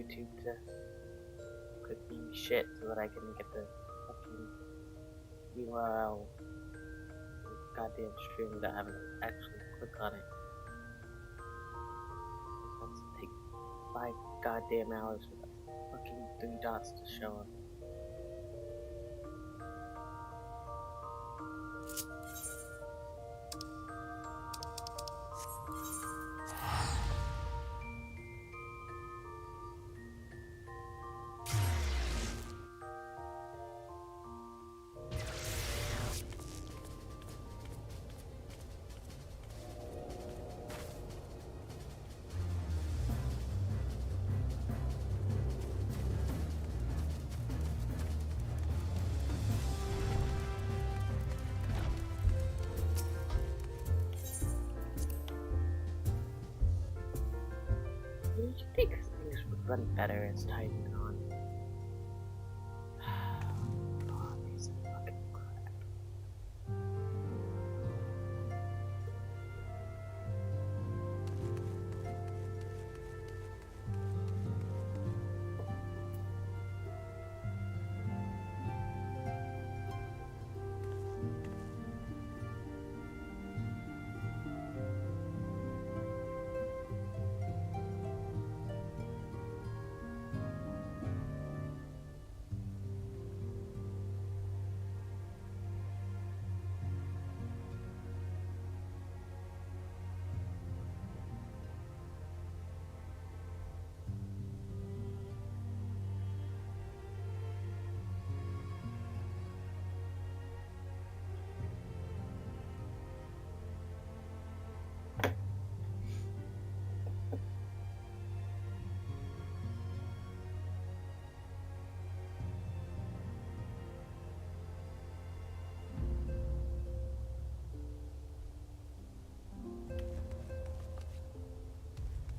YouTube to click the shit so that I can get the fucking URL goddamn stream that I haven't actually clicked on it. That's take 5 goddamn hours for the fucking 3 dots to show up. You think things would run better as time went on? Oh, piece of fucking crap.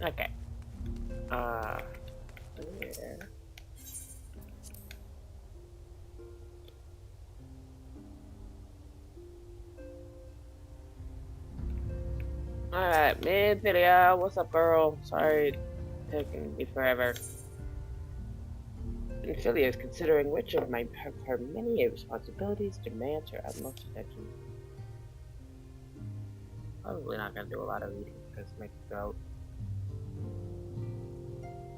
Okay. Yeah. Alright, mid video. What's up, girl? Sorry, taking me forever. Ophelia is considering which of her many responsibilities demands her utmost attention. Probably not gonna do a lot of reading because my throat.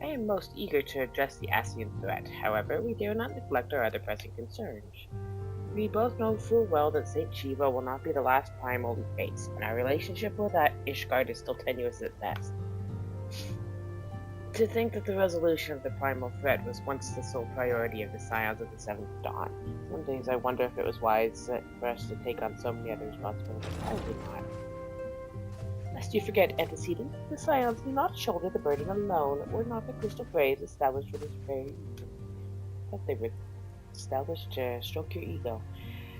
I am most eager to address the Asian threat. However, we dare not neglect our other pressing concerns. We both know full well that Saint Shiva will not be the last primal we face, and our relationship with that Ishgard is still tenuous at best. To think that the resolution of the primal threat was once the sole priority of the Scions of the Seventh Dawn. Some days I wonder if it was wise for us to take on so many other responsibilities. Probably not. Lest you forget, antecedent, the Scions do not shoulder the burden alone. Were not the crystal graves established for this very reason? That they were established to stroke your ego.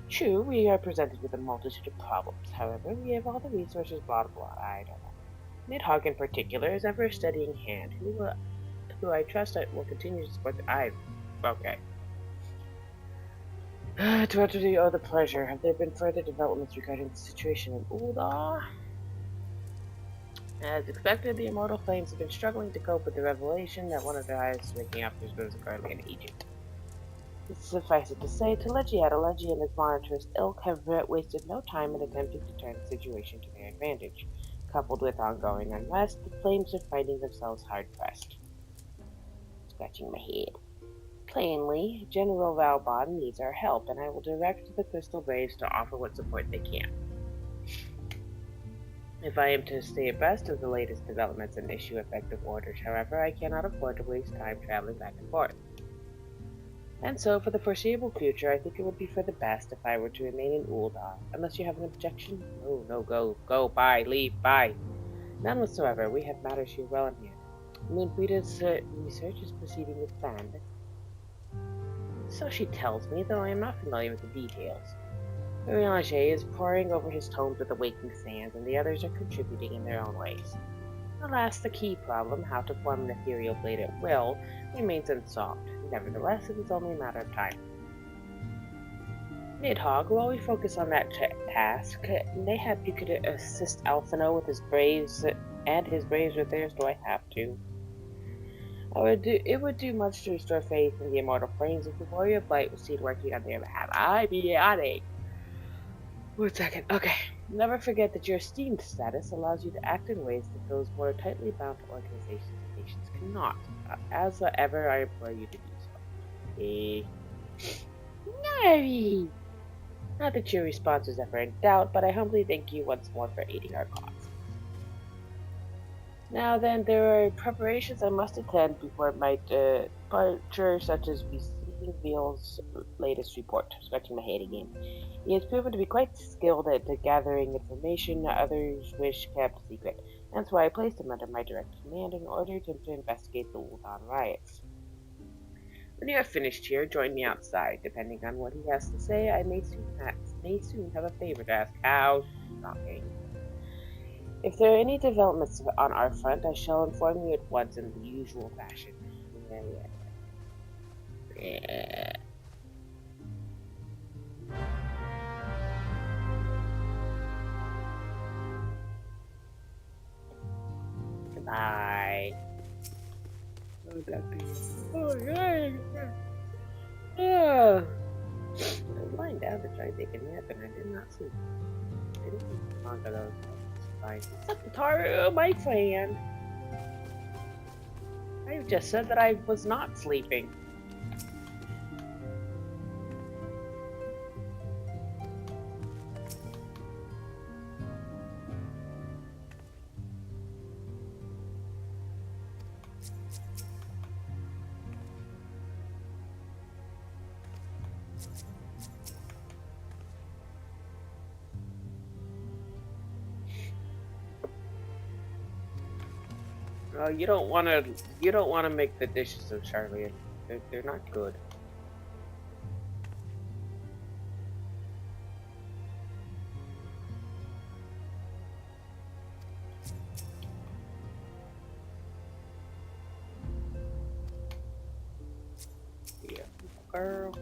True, we are presented with a multitude of problems. However, we have all the resources, blah blah. I don't know. Nidhogg in particular is ever a steadying hand, who I trust will continue to support the okay. To what do you owe the pleasure? Have there been further developments regarding the situation in Ul'dah? As expected, the Immortal Flames have been struggling to cope with the revelation that one of their highest ranking officers was currently in Egypt. Suffice it to say, Telechi and his monetarist ilk have wasted no time in attempting to turn the situation to their advantage. Coupled with ongoing unrest, the Flames are finding themselves hard-pressed. Scratching my head. Plainly, General Valbon needs our help, and I will direct the Crystal Braves to offer what support they can. If I am to stay abreast of the latest developments and issue effective orders, however, I cannot afford to waste time traveling back and forth. And so, for the foreseeable future, I think it would be for the best if I were to remain in Ul'dah. Unless you have an objection? No, go, bye, leave, bye. None whatsoever. We have matters here well in hand. moenbryda's research is proceeding with plan. So she tells me, though I am not familiar with the details. Urianger is poring over his tomes with awaking sands, and the others are contributing in their own ways. Alas, the key problem, how to form an ethereal blade at will, remains unsolved. Nevertheless, it is only a matter of time. Nidhogg, while we focus on that task, mayhap you could assist Alphino with his braves, and his braves with theirs. Do I have to? It would do much to restore faith in the immortal frames if the Warrior of Light was seen working on their behalf. I'd be honored. 1 second. Okay. Never forget that your esteemed status allows you to act in ways that those more tightly bound to organizations and nations cannot. As ever, I implore you to do so. Nari! Not that your response is ever in doubt, but I humbly thank you once more for aiding our cause. Now then, there are preparations I must attend before my departure, such as receiving Veal's latest report. Scratching my head again. He has proven to be quite skilled at gathering information others wish kept secret. That's why I placed him under my direct command and ordered him to investigate the Wuhan riots. When you have finished here, join me outside. Depending on what he has to say, I may soon have a favor to ask. How shocking. If there are any developments on our front, I shall inform you at once in the usual fashion. Yeah. Goodbye. Oh, yeah. Yeah. I was lying down to try to take a nap and I did not sleep. I didn't sleep long ago, so it's fine. Suck the tar, my fan. I just said that I was not sleeping. You don't wanna make the dishes of Charlie. They're not good. Yeah, girl.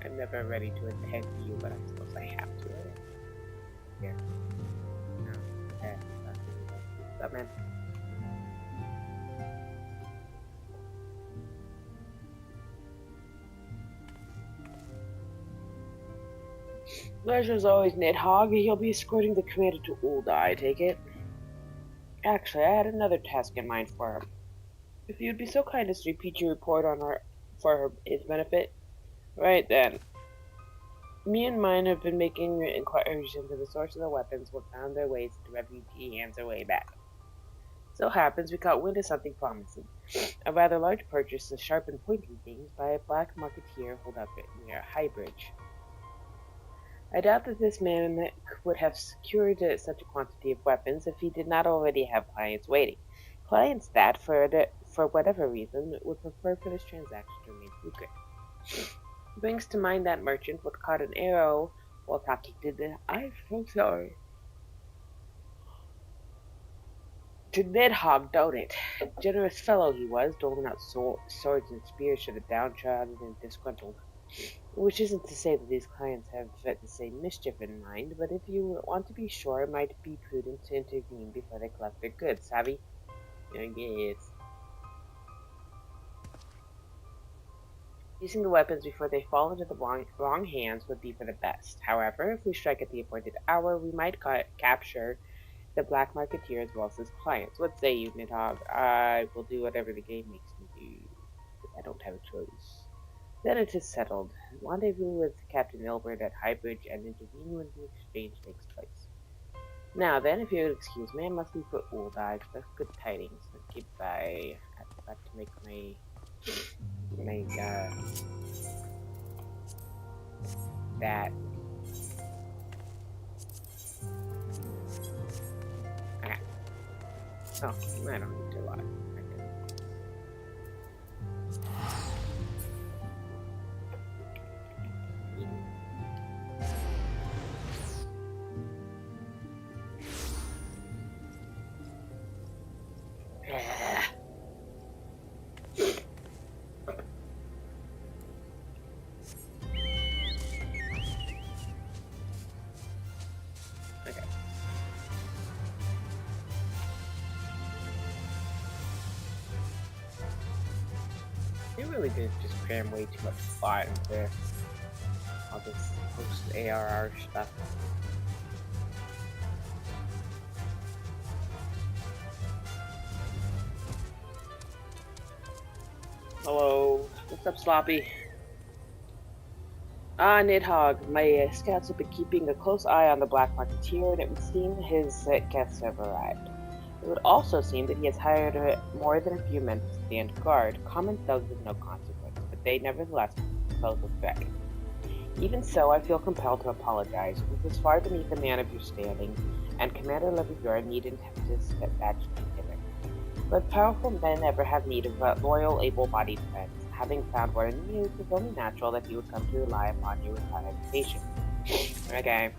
I'm never ready to attend to you, but I suppose I have to. Here. No. Okay. What's up, man? Pleasure's always Nidhogg. He'll be escorting the commander to Ulda, I take it. Actually, I had another task in mind for him. If you'd be so kind as to repeat your report for his benefit. Right then. Me and mine have been making inquiries into the source of the weapons what found their ways into refugee hands our way back. So happens we caught wind of something promising. A rather large purchase of sharp and pointy things by a black marketeer holed up near Highbridge. I doubt that this man would have secured such a quantity of weapons if he did not already have clients waiting. Clients that, for whatever reason, would prefer for this transaction to remain secret. Brings to mind that merchant what caught an arrow while talking to the... I'm so sorry. To Nidhogg, don't it? Generous fellow he was, doling out swords and spears to the downtrodden and disgruntled. Which isn't to say that these clients have the same mischief in mind, but if you want to be sure, it might be prudent to intervene before they collect their goods, savvy? Yes. Using the weapons before they fall into the wrong hands would be for the best. However, if we strike at the appointed hour, we might capture the black marketeer as well as his clients. What say you, Nidhogg? I will do whatever the game makes me do. I don't have a choice. Then it is settled. Rendezvous with Captain Ilbert at Highbridge and intervene when the exchange takes place. Now then, if you would excuse me, I must leave for Ulda. I expect good tidings. Goodbye. I've got to make my make that. Okay. Oh, I don't need to lie. They really did just cram way too much plot into all this post-ARR stuff. Hello, what's up, Sloppy? Nidhogg, my scouts have been keeping a close eye on the Black Marketeer, and it would seem his guests have arrived. It would also seem that he has hired more than a few men to stand guard, common thugs of no consequence, but they nevertheless pose a threat. Even so, I feel compelled to apologize. This is far beneath a man of your standing, and Commander Levior needn't have to step back to consider. But powerful men never have need of loyal, able-bodied friends. Having found one in you, it's only natural that he would come to rely upon you without hesitation. Okay.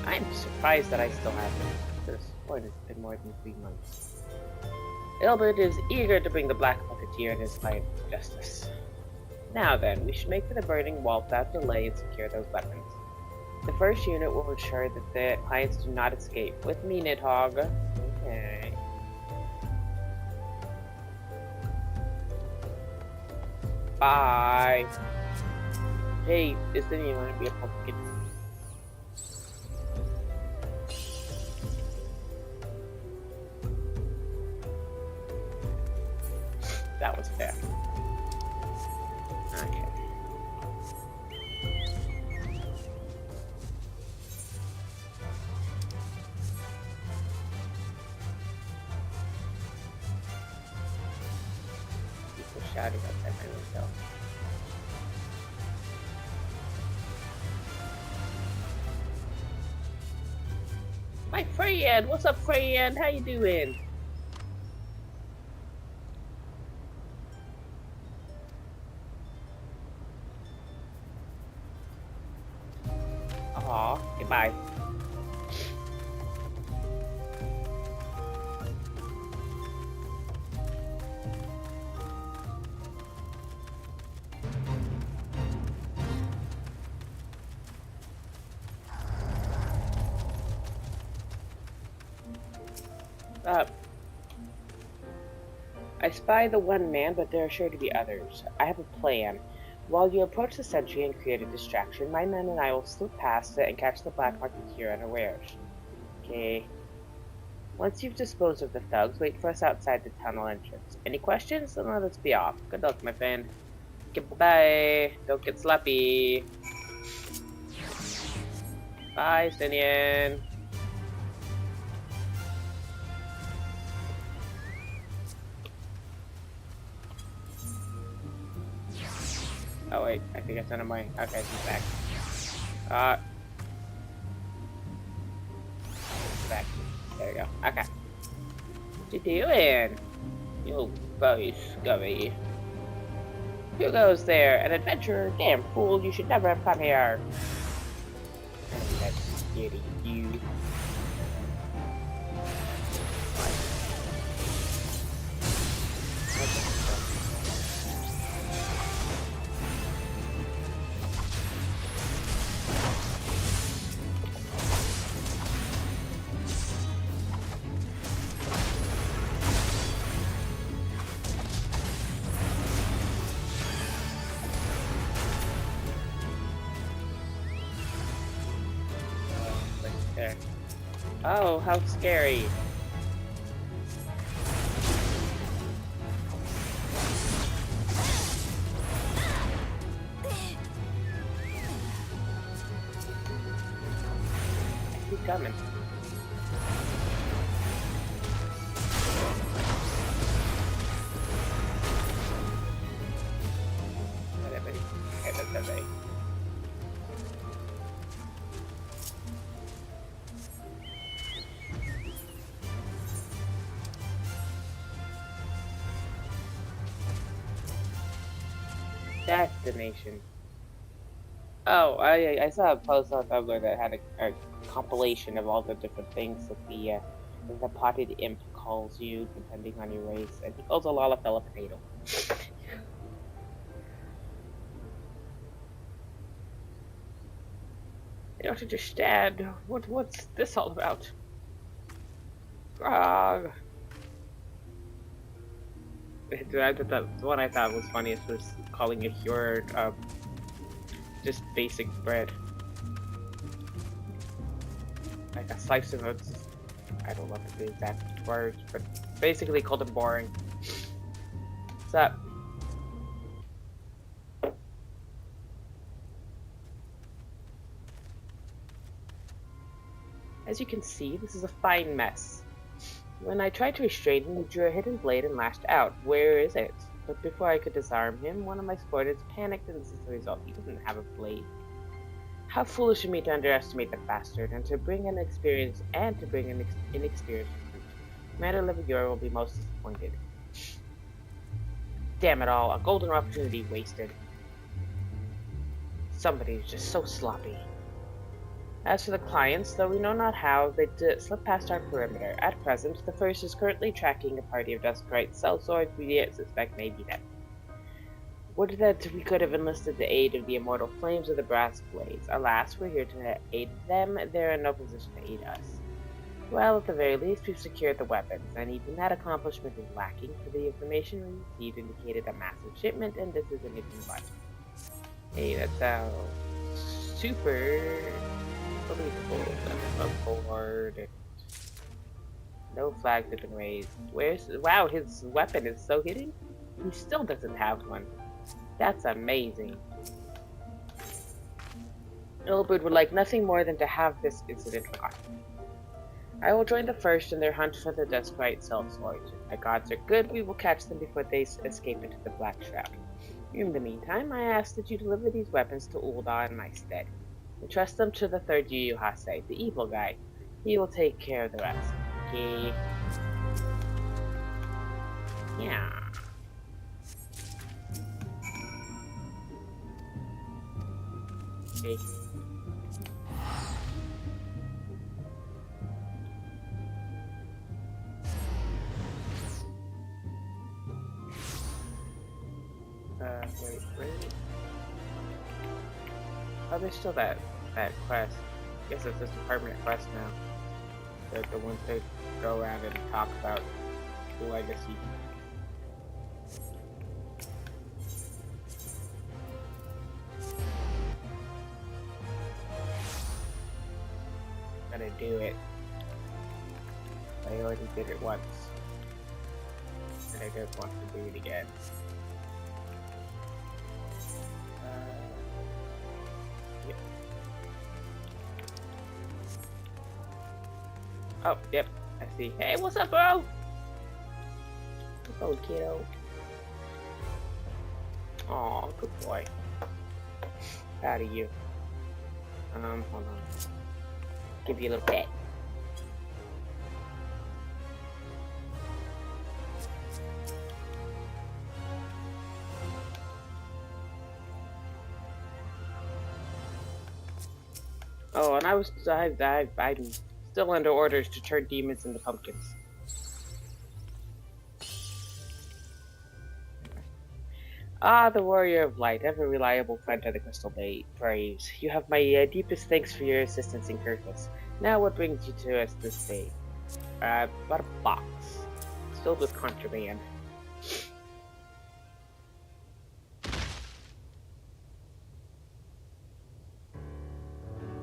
I'm surprised that I still have him. At this point, it's been more than 3 months. Ilbert is eager to bring the Black Marketeer and his client to justice. Now then, we should make for the burning wall without delay and secure those weapons. The first unit will ensure that the clients do not escape. With me, Nidhogg. Okay. Bye. Hey, this didn't even want to be a pumpkin. That was fair. Okay. People shouting outside my window. My friend! What's up, friend? How you doing? Aw, goodbye. I spy the one man, but there are sure to be others. I have a plan. While you approach the sentry and create a distraction, my men and I will slip past it and catch the Black Marketeer unawares. Okay. Once you've disposed of the thugs, wait for us outside the tunnel entrance. Any questions? Then let us be off. Good luck, my friend. Goodbye. Don't get sloppy. Bye, Stinian. Oh wait, I think I sent him away. Okay, he's back. Back. There we go. Okay. What you doing? You very scurry. Who goes there? An adventurer? Damn fool, you should never have come here. That's scary, you. Oh, how scary. Keep coming. Destination. Oh, I saw a post on Tumblr that had a compilation of all the different things that the potted imp calls you depending on your race, and he calls a Lollapella potato. I don't understand. What's this all about? Grog. The one I thought was funniest was calling a cure just basic bread. Like a slice of it. I don't know the exact words, but basically called it boring. What's up? As you can see, this is a fine mess. When I tried to restrain him, he drew a hidden blade and lashed out. Where is it? But before I could disarm him, one of my subordinates panicked, and this is the result. He doesn't have a blade. How foolish of me to underestimate the bastard, and to bring an inexperienced recruit. Commander Livior will be most disappointed. Damn it all, a golden opportunity wasted. Somebody's just so sloppy. As for the clients, though we know not how, they slip past our perimeter. At present, the first is currently tracking a party of Duskrite sellswords we suspect may be them. Would that we could have enlisted the aid of the immortal flames of the brass blades. Alas, we're here to aid them, they're in no position to aid us. Well, at the very least, we've secured the weapons, and even that accomplishment is lacking, for the information we received indicated a massive shipment, and this isn't even much. Hey, that sounds super believable. That's board. No flags have been raised. Wow, his weapon is so hidden? He still doesn't have one. That's amazing. Ilberd would like nothing more than to have this incident forgotten. I will join the first in their hunt for the Duskrite sellswords. If the gods are good, we will catch them before they escape into the Black Shroud. In the meantime, I ask that you deliver these weapons to Ulda in my stead. Entrust them to the third Yu Hase, the evil guy. He will take care of the rest. Okay. Yeah. Okay. Wait. Oh, there's still that quest. I guess it's just a permanent quest now. The ones that go around and talk about the legacy. Gotta do it. I already did it once. And I just want to do it again. Yep. Oh, yep. I see. Hey, what's up, bro? Oh, kiddo. Aw, good boy. Proud of you. Hold on. Give you a little pet. Oh, and I'm still under orders to turn demons into pumpkins. Ah, the warrior of light, ever reliable friend of the Crystal Braves. You have my deepest thanks for your assistance in Kirkus. Now what brings you to us this day? About a box. It's filled with contraband.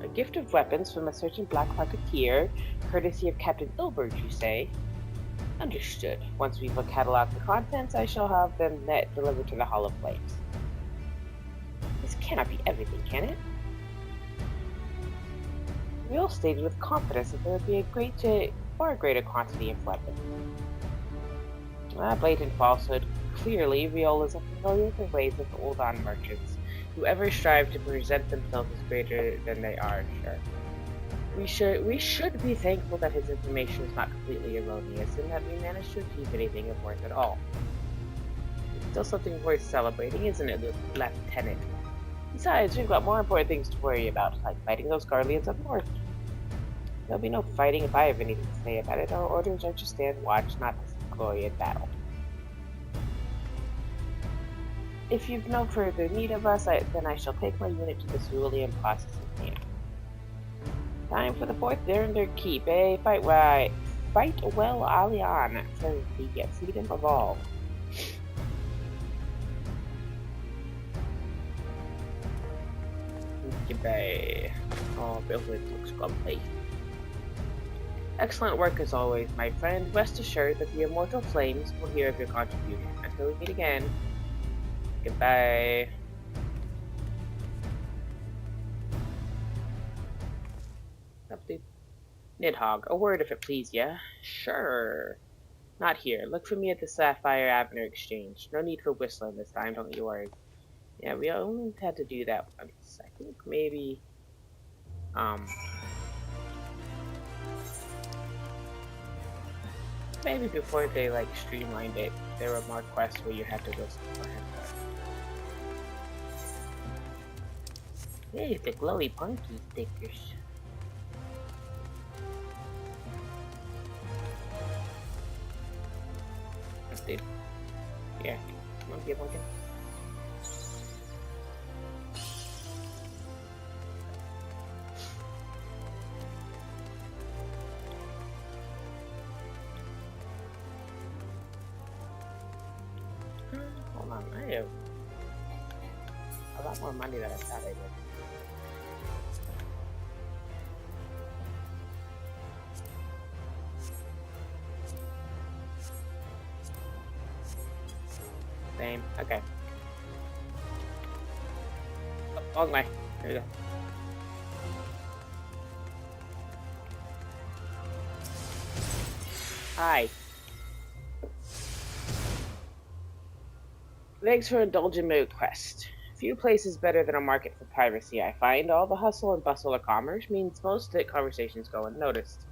A gift of weapons from a certain black marketeer, courtesy of Captain Ilberd, you say? Understood. Once we've cataloged the contents, I shall have them delivered to the Hall of Flames. This cannot be everything, can it? We all stated with confidence that there would be a far greater quantity of weapons. Blatant falsehood. Clearly, Riolas are familiar with the ways of the Uldan merchants, who ever strive to present themselves as greater than they are, sure. We should be thankful that his information is not completely erroneous and that we managed to achieve anything of worth at all. Still something worth celebrating, isn't it, Lieutenant? Besides, we've got more important things to worry about, like fighting those guardians up north. There'll be no fighting if I have anything to say about it. Our orders are to stand watch, not to glory in battle. If you've no further need of us, then I shall take my unit to the cerulean processing camp. Time for the 4th Derringer Keep, eh? Fight well, Alian, for the freedom of all. Goodbye. Oh, Billy looks grumpy. Excellent work as always, my friend. Rest assured that the immortal flames will hear of your contribution. Until we meet again, goodbye. Up, dude. Nidhogg, a word if it please ya. Sure. Not here. Look for me at the Sapphire Avenue Exchange. No need for whistling this time, don't you worry. Yeah, we only had to do that once. I think maybe, maybe before they, like, streamlined it, there were more quests where you had to whistle for him. Hey, the glowy punky stickers. Dude. Yeah, come on, get one. Hold on, I have a lot more money than I thought I did. Same. Okay. Oh, wrong way. There you go. Hi. Thanks for indulging my request. Few places better than a market for privacy, I find. All the hustle and bustle of commerce means most conversations go unnoticed.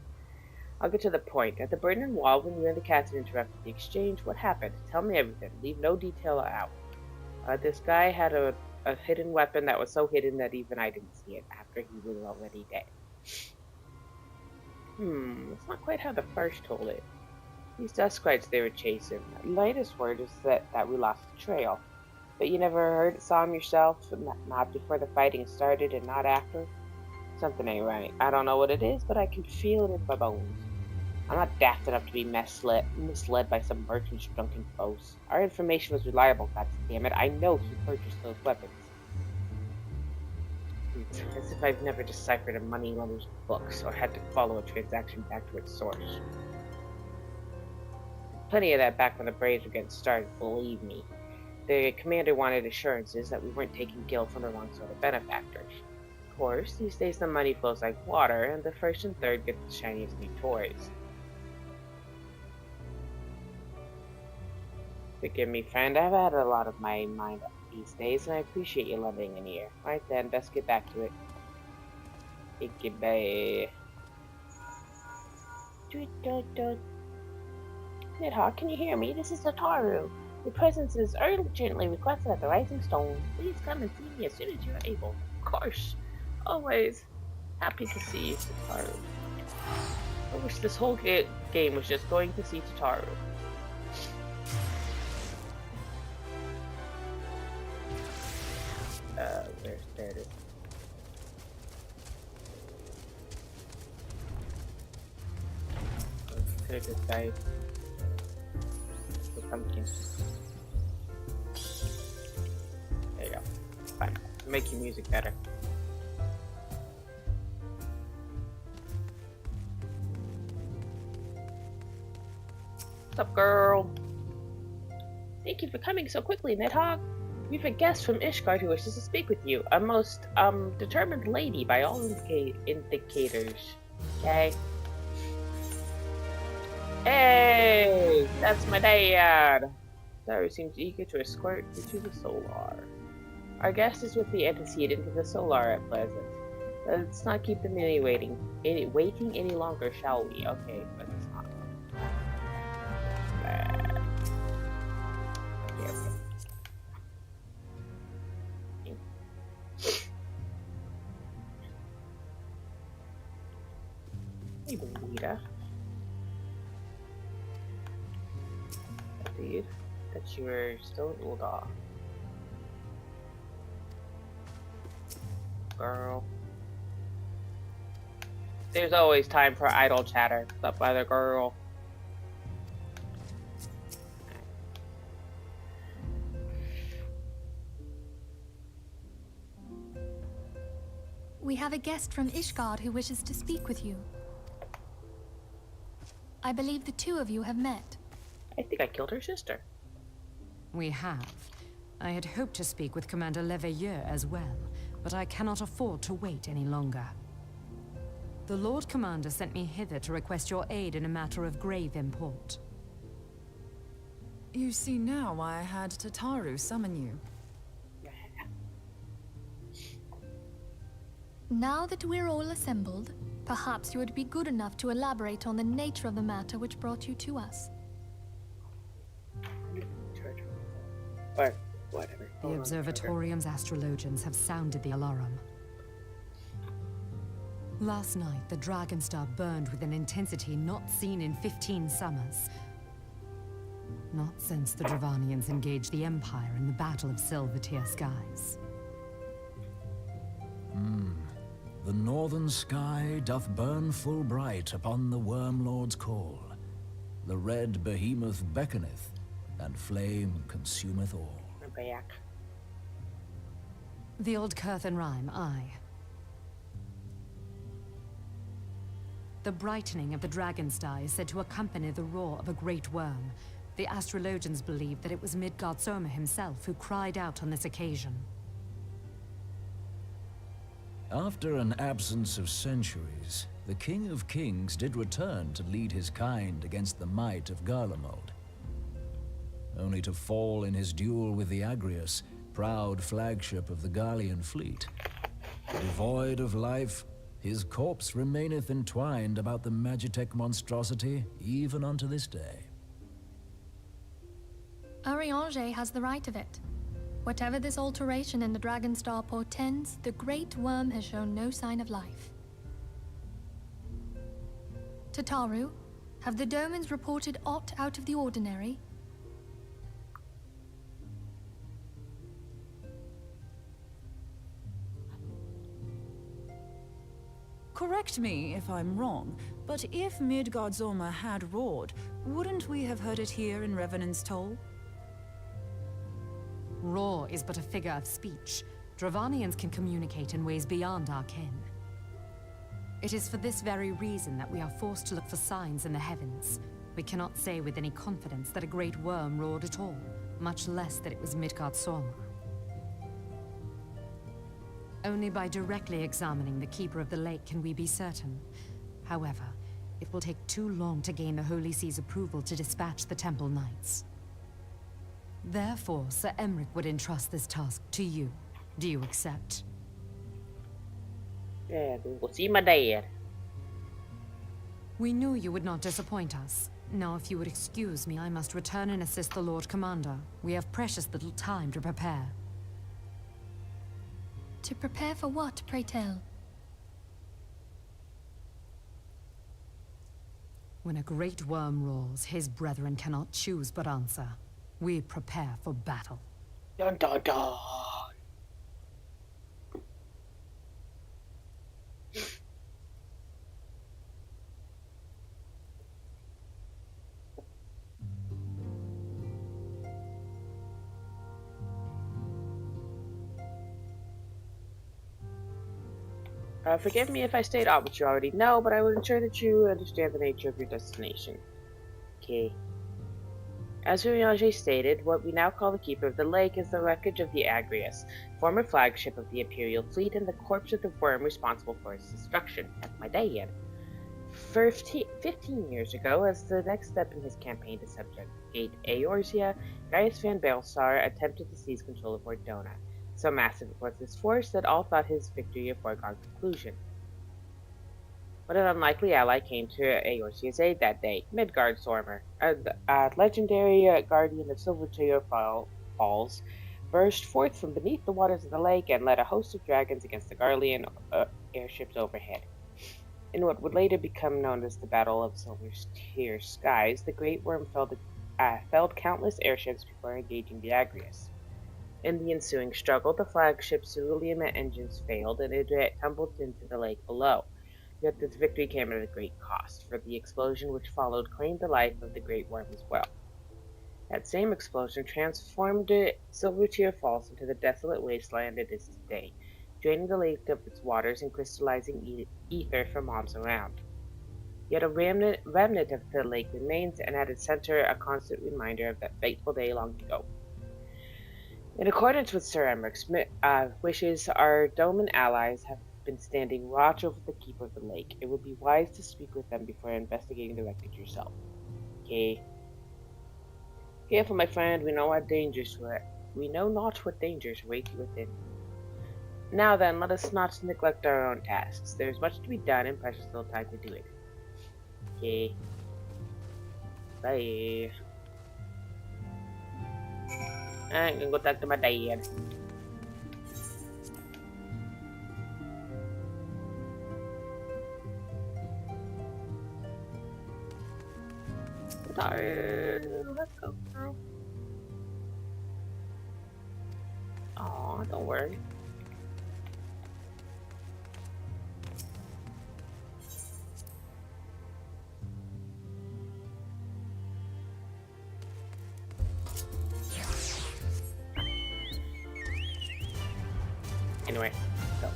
I'll get to the point. At the Burning Wall, when you and the cats interrupted the exchange, what happened? Tell me everything. Leave no detail out. This guy had a hidden weapon that was so hidden that even I didn't see it after he was already dead. It's not quite how the first told it. These Duskrites they were chasing. The latest word is that we lost the trail. But you never saw him yourself? Not before the fighting started and not after? Something ain't right. I don't know what it is, but I can feel it in my bones. I'm not daft enough to be misled by some merchant's drunken boast. Our information was reliable, goddammit. I know he purchased those weapons. It's as if I've never deciphered a moneylender's books or had to follow a transaction back to its source. Plenty of that back when the Braves were getting started, believe me. The commander wanted assurances that we weren't taking gil from the wrong sort of benefactors. Of course, these days the money flows like water, and the first and third get the shiniest new toys. Forgive me, friend, I've had a lot of my mind up these days, and I appreciate you lending an ear. Right then, best get back to it. Goodbye. Nidhogg, can you hear me? This is Tataru. Your presence is urgently requested at the Rising Stone. Please come and see me as soon as you're able. Of course. Always happy to see you, Tataru. I wish this whole game was just going to see Tataru. There it is. Could have just died. The pumpkin. There you go. Fine. Make your music better. What's up, girl? Thank you for coming so quickly, Nidhogg. We've a guest from Ishgard who wishes to speak with you. A most, determined lady by all indicators. Okay? Hey! That's my dad! Tataru seems eager to escort you to the Solar. Our guest is with the antecedent to the Solar at present. Let's not keep them waiting any longer, shall we? Okay, but it's not. Okay. moenbryda. Dude, that you were still in Ulda. Girl. There's always time for idle chatter. What's up, other girl? We have a guest from Ishgard who wishes to speak with you. I believe the two of you have met. I think I killed her sister. We have. I had hoped to speak with Commander Leveilleur as well, but I cannot afford to wait any longer. The Lord Commander sent me hither to request your aid in a matter of grave import. You see now why I had Tataru summon you. Now that we're all assembled, perhaps you would be good enough to elaborate on the nature of the matter which brought you to us. Or whatever. The Observatorium's astrologians have sounded the alarm. Last night, the Dragon Star burned with an intensity not seen in 15 summers. Not since the Dravanians engaged the Empire in the Battle of Silvertear Skies. The northern sky doth burn full bright upon the Wormlord's call. The red behemoth beckoneth, and flame consumeth all. Back. The old Curthan rhyme, aye. The brightening of the Dragon Star is said to accompany the roar of a great worm. The astrologians believe that it was Midgard Soma himself who cried out on this occasion. After an absence of centuries, the King of Kings did return to lead his kind against the might of Garlemald, only to fall in his duel with the Agrius, proud flagship of the Garlean fleet. Devoid of life, his corpse remaineth entwined about the Magitech monstrosity even unto this day. Ariange has the right of it. Whatever this alteration in the Dragon Star portends, the Great Worm has shown no sign of life. Tataru, have the Domans reported aught out of the ordinary? Correct me if I'm wrong, but if Midgard Soma had roared, wouldn't we have heard it here in Revenant's Toll? Roar is but a figure of speech. Dravanians can communicate in ways beyond our ken. It is for this very reason that we are forced to look for signs in the heavens. We cannot say with any confidence that a great worm roared at all, much less that it was Midgard Soma. Only by directly examining the Keeper of the Lake can we be certain. However, it will take too long to gain the Holy See's approval to dispatch the Temple Knights. Therefore, Sir Emric would entrust this task to you. Do you accept? Yeah, we'll see my dad. We knew you would not disappoint us. Now, if you would excuse me, I must return and assist the Lord Commander. We have precious little time to prepare. To prepare for what, pray tell? When a great worm roars, his brethren cannot choose but answer. We prepare for battle. Dun dun dun. Forgive me if I state all what you already know, but I will ensure that you understand the nature of your destination. Okay. As Uriange stated, what we now call the Keeper of the Lake is the wreckage of the Agrius, former flagship of the Imperial fleet, and the corpse of the worm responsible for its destruction. That's my dad. 15 years ago, as the next step in his campaign to subjugate Eorzea, Gaius van Baelsar attempted to seize control of Ordona. So massive was his force that all thought his victory a foregone conclusion. But an unlikely ally came to Eorzea's aid that day, Midgard Soma, a legendary guardian of Silvertear Falls, burst forth from beneath the waters of the lake and led a host of dragons against the Garlean airships overhead. In what would later become known as the Battle of Silver Skies, the Great Worm felled countless airships before engaging the Agrius. In the ensuing struggle, the flagship's cerulean engines failed, and it tumbled into the lake below. Yet this victory came at a great cost, for the explosion which followed claimed the life of the Great Worm as well. That same explosion transformed Silvertear Falls into the desolate wasteland it is today, draining the lake of its waters and crystallizing ether from mobs around. Yet a remnant of the lake remains, and at its center a constant reminder of that fateful day long ago. In accordance with Sir Emmeric's wishes, our Doman allies have been standing watch over the keep of the lake. It would be wise to speak with them before investigating the wreckage yourself. Okay. Careful, my friend. We know not what dangers await you within. Now then, let us not neglect our own tasks. There is much to be done and precious little time to do it. Okay. Bye. I'm gonna go talk to my dad. Let's go. Aw, don't worry. Anyway, so.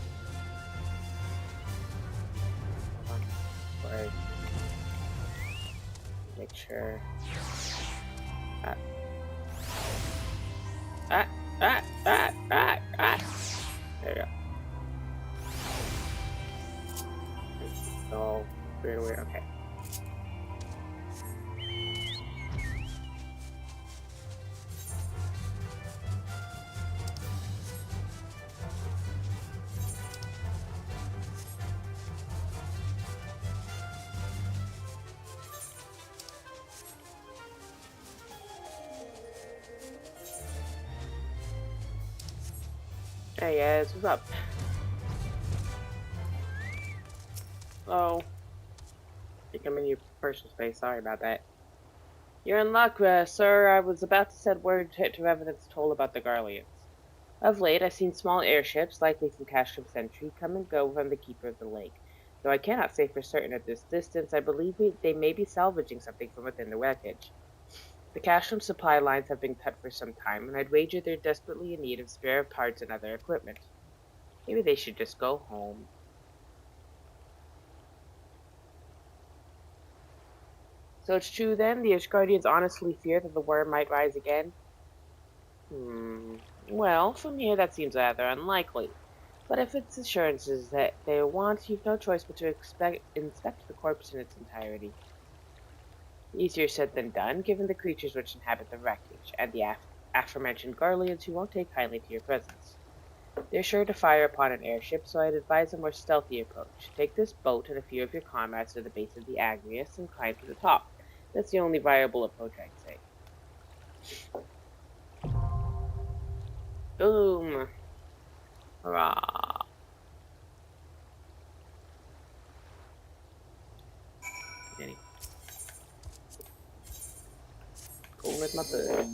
Hold on. Wait. Make sure. There you go. So, weird, okay. Hey guys, what's up? Hello. I think I'm in your personal space, sorry about that. You're in luck, sir. I was about to send word to Revenant's Toll about the Garleans. Of late, I've seen small airships, likely from Castrum Sentry, come and go from the Keeper of the Lake. Though I cannot say for certain at this distance, I believe they may be salvaging something from within the wreckage. The Castrum supply lines have been cut for some time, and I'd wager they're desperately in need of spare parts and other equipment. Maybe they should just go home. So it's true then? The Ashgardians honestly fear that the worm might rise again? Well, from here that seems rather unlikely. But if it's assurances that they want, you've no choice but to inspect the corpse in its entirety. Easier said than done, given the creatures which inhabit the wreckage, and the aforementioned Garleans who won't take kindly to your presence. They're sure to fire upon an airship, so I'd advise a more stealthy approach. Take this boat and a few of your comrades to the base of the Agrius and climb to the top. That's the only viable approach, I'd say. Boom! Hurrah! Anyway. Go with my bird.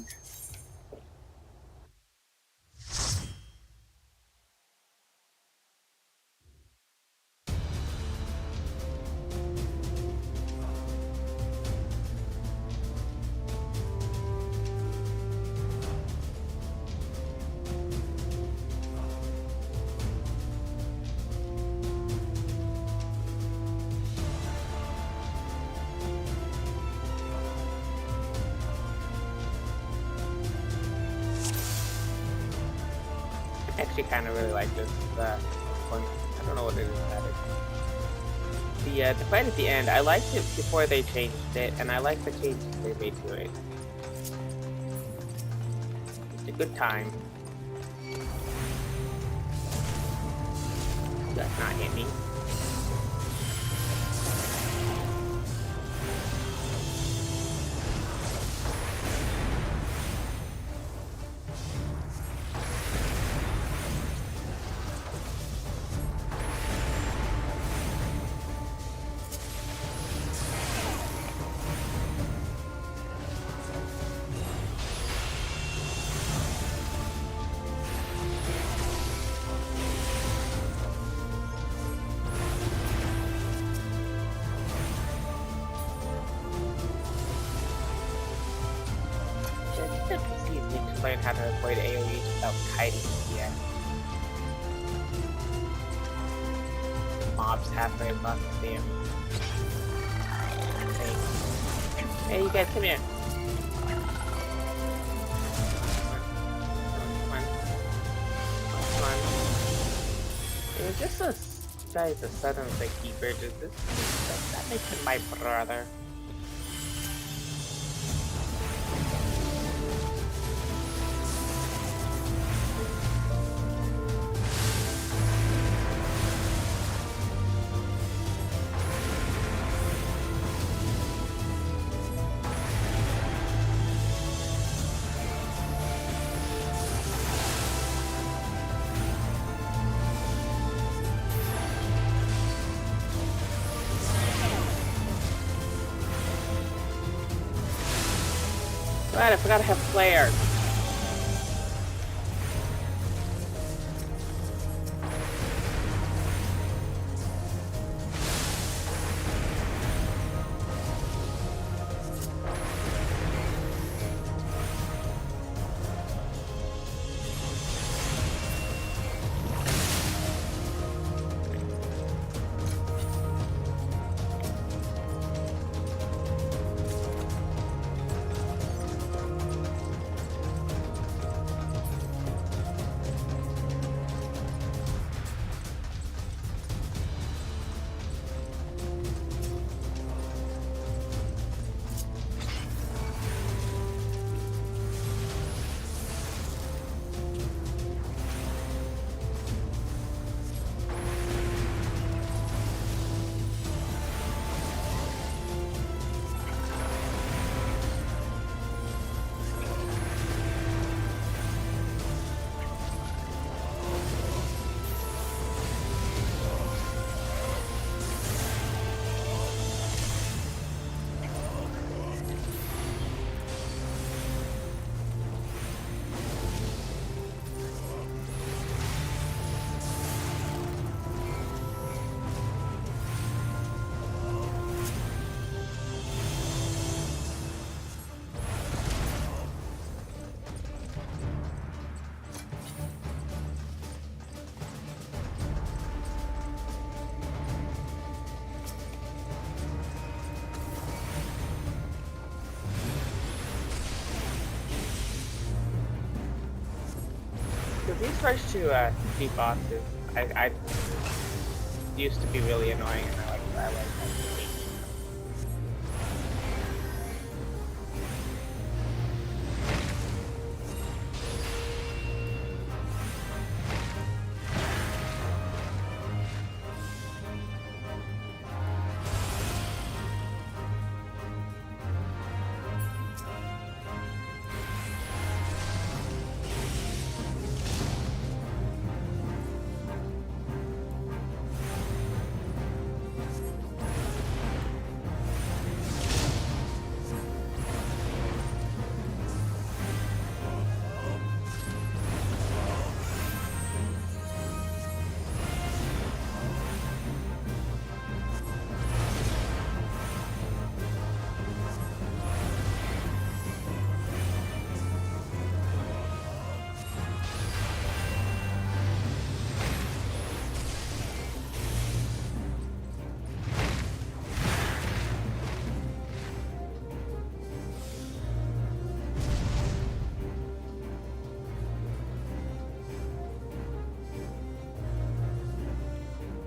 I actually kind of really like this one. I don't know what it is about it. The fight at the end, I liked it before they changed it, and I like the changes they made to it. It's a good time. That's not hit me. learn how to avoid AoEs without kiting yet. Mobs halfway across the damn. Hey, you guys, come here. Come on. It was just a guy's a sudden the keeper. That makes him my brother. Right, I forgot to have flares. These first two defeat bosses, I used to be really annoying, and I like that.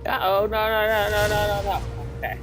Uh-oh, no. Okay.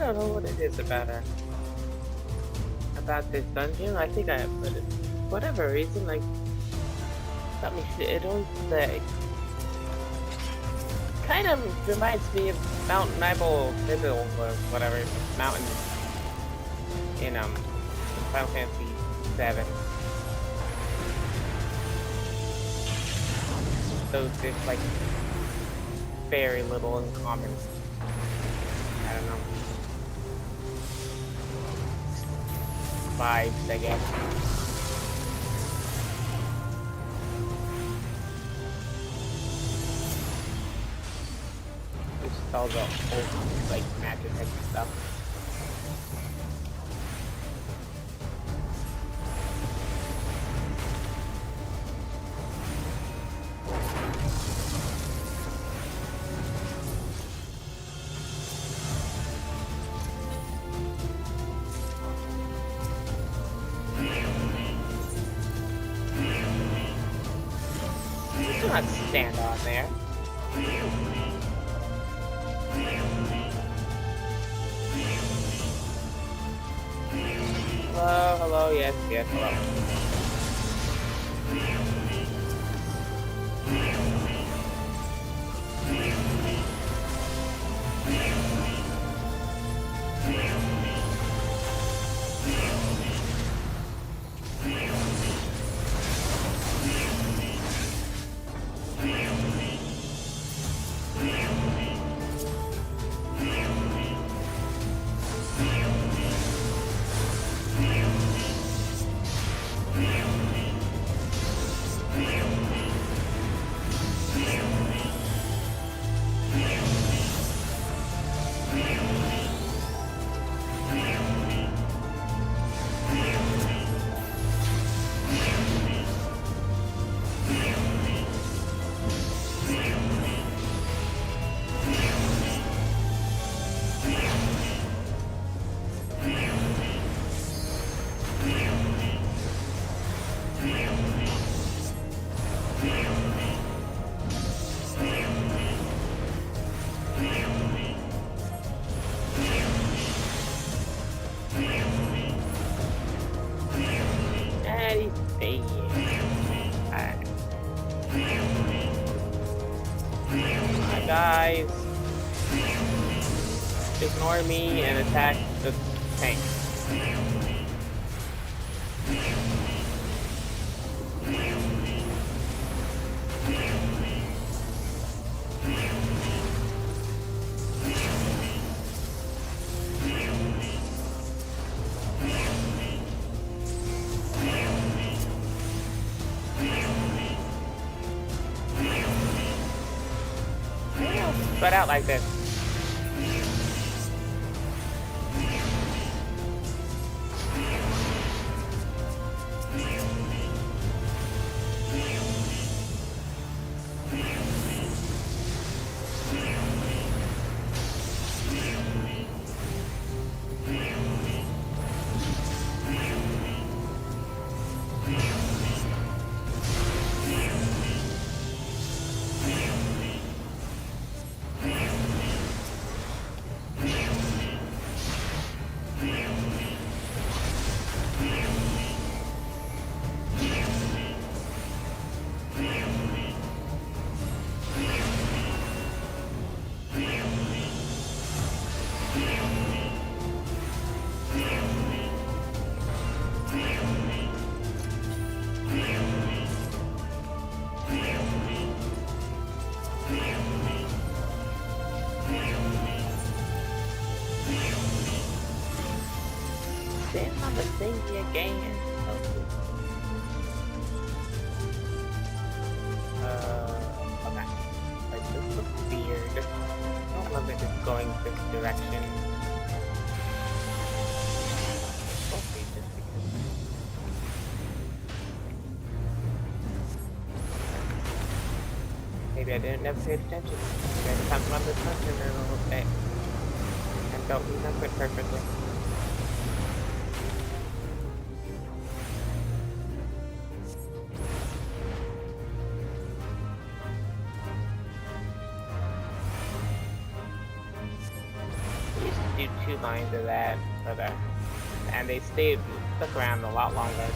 I don't know what it is about this dungeon. I think I put it, whatever reason, like, something it always kind of reminds me of Mount Nibel, or whatever mountain in Final Fantasy VII. Those there's like very little in common. I don't know. Vibes, I guess. Just all the old, like, magic and stuff. Do not stand on there. Hello, hello, yes, yes, hello. Guys, ignore me and attack the tank. Spread out like this. Thingy again. Okay. Like, this looks weird. I don't love it just going this direction. Okay, just because. Maybe I didn't never pay attention. Maybe I just have to run this dungeon in a little bit. And don't remember it perfectly. Do 2 lines of that for the, and they stuck around a lot longer.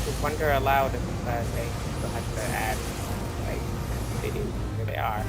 Just wonder aloud if they still have to add, like, they do. Here they are.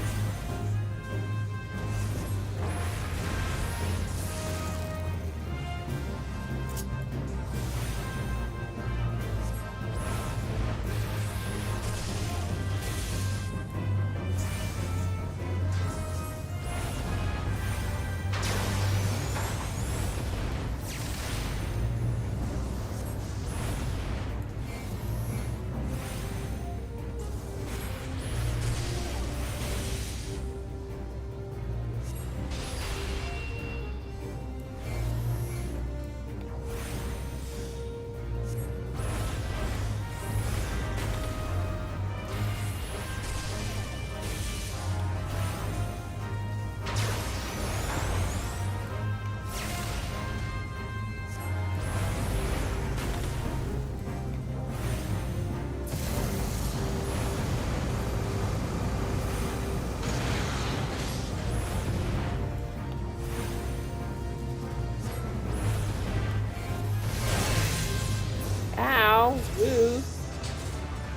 Ow! Woo!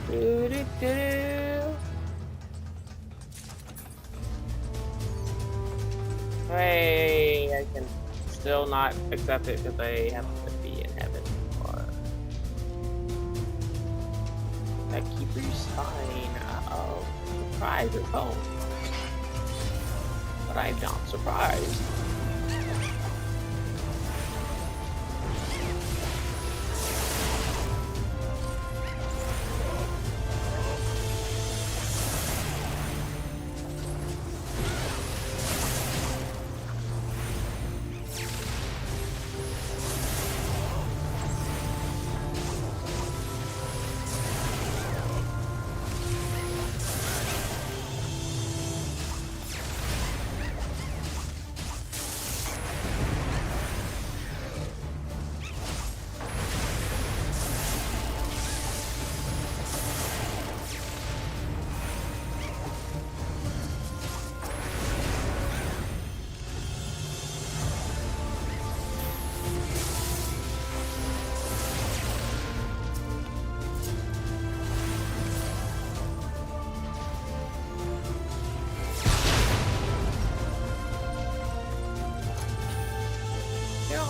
Doo doo doo! Hey, I can still not accept it because I have to be in heaven or that keeper's sign of surprise at home. But I'm not surprised.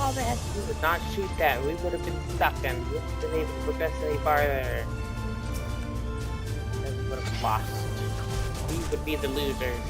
All they had to do was not shoot that. We would have been stuck and we wouldn't have been able to progress any farther. And we would have lost. We would be the losers.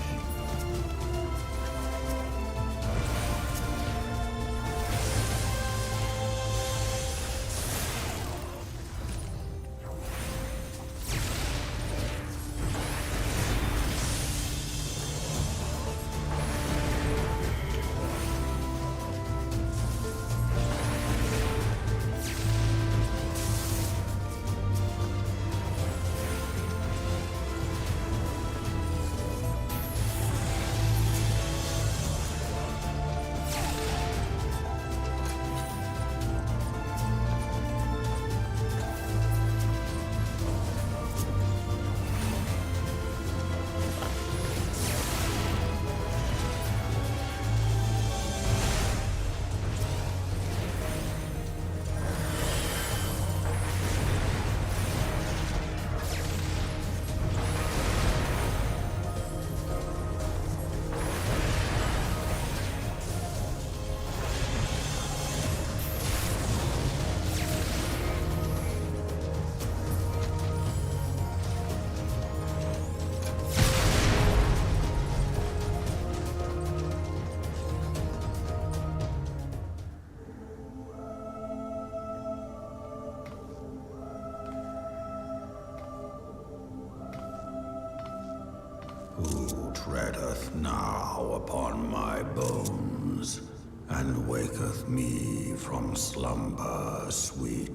Who treadeth now upon my bones, and waketh me from slumber sweet?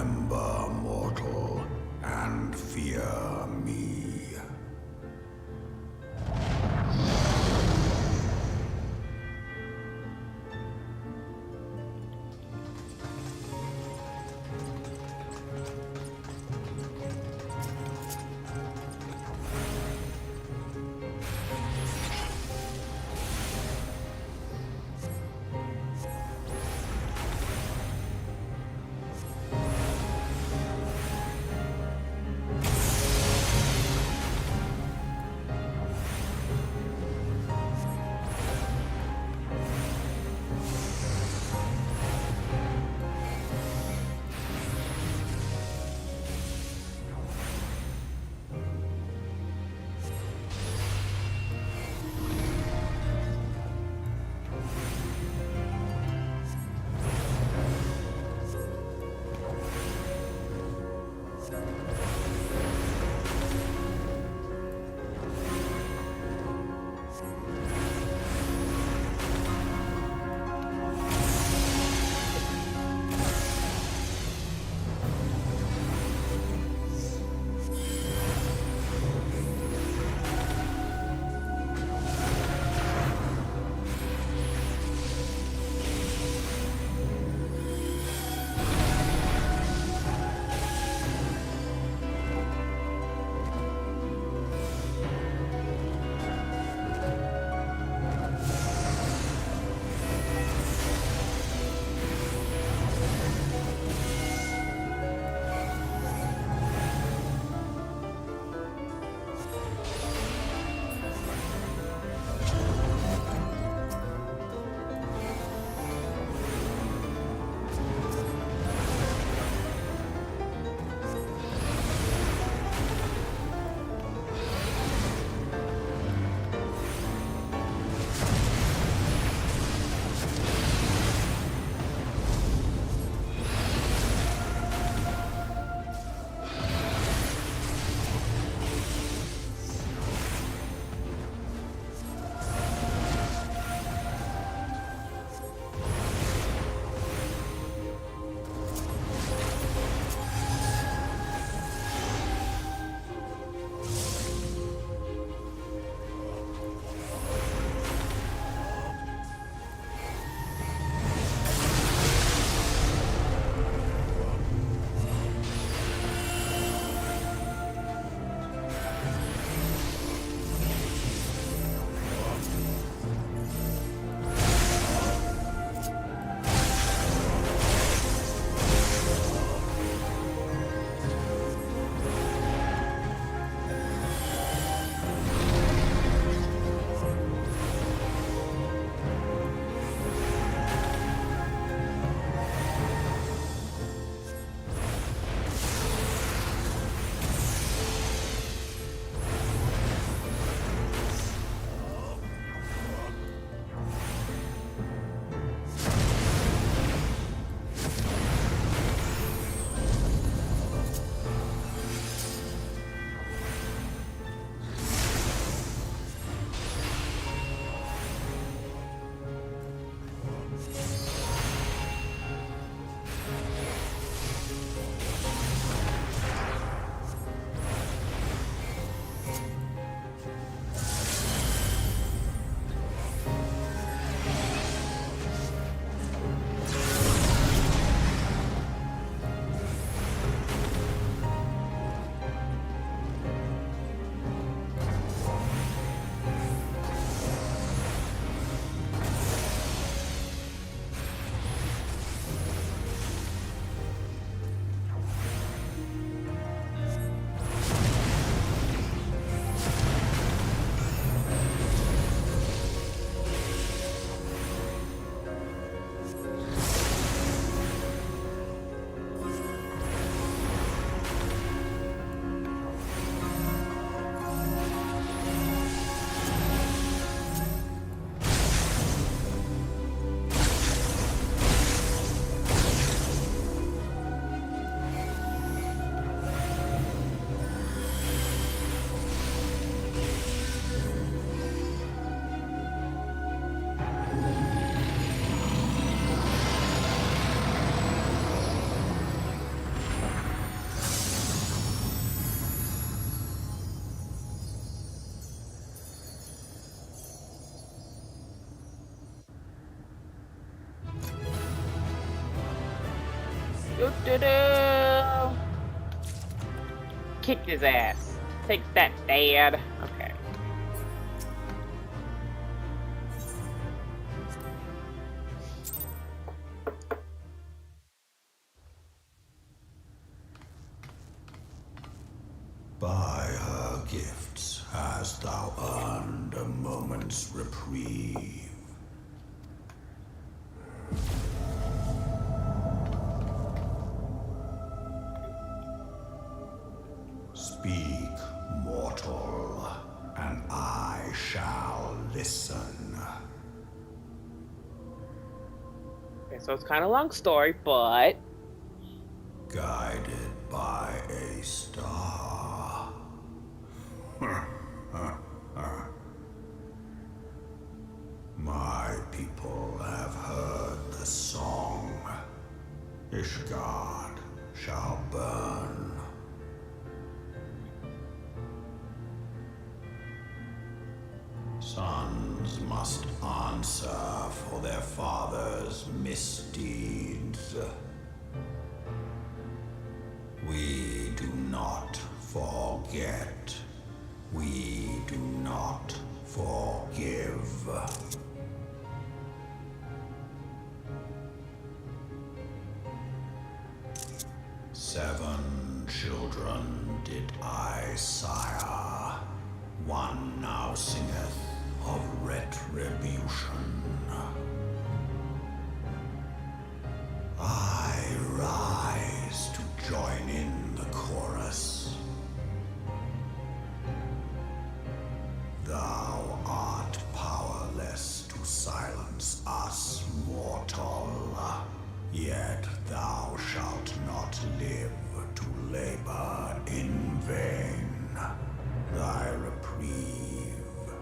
Remember, mortal, and fear me. Do-do-do! Kicked his ass. Take that, Dad. Okay. By her gifts hast thou earned a moment's reprieve. Speak, mortal, and I shall listen. Okay, so it's kind of a long story, but Guided by a star. My people have heard the song. Ishgard shall burn. Sons must answer for their father's misdeeds. We do not forget. We do not forgive. Seven children did I sire. One now singeth of retribution. I rise to join in the chorus. Thou art powerless to silence us, mortal. Yet thou shalt not live to labor in vain. Thy reprieve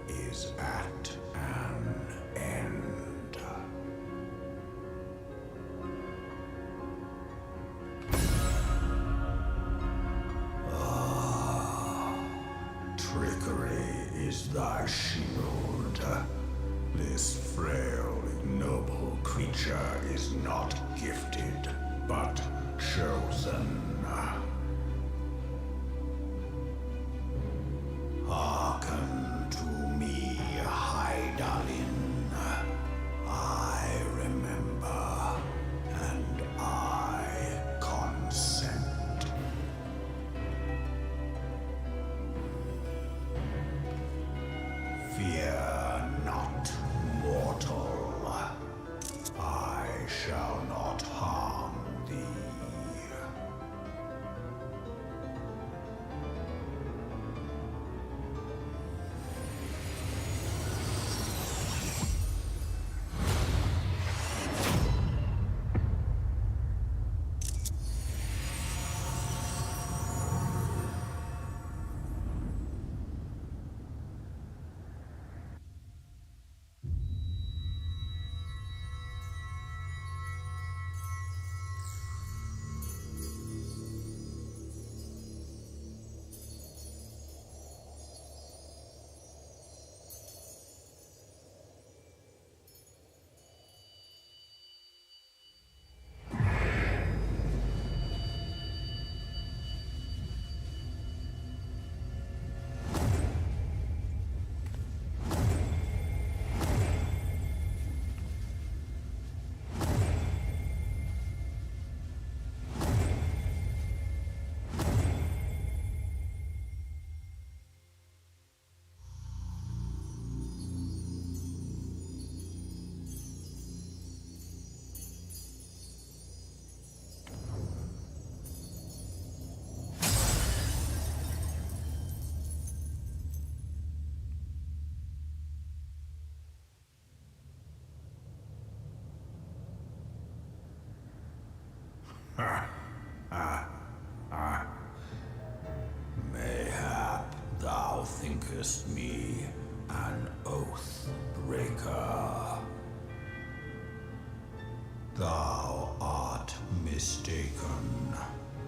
is at an end. Trickery is thy shield. This frail, ignoble creature is not gifted, but chosen. Hearken to me, Hydaelyn. I remember, and I consent. Fear not, mortal. I shall not harm thee. Mayhap thou thinkest me an oath breaker. Thou art mistaken.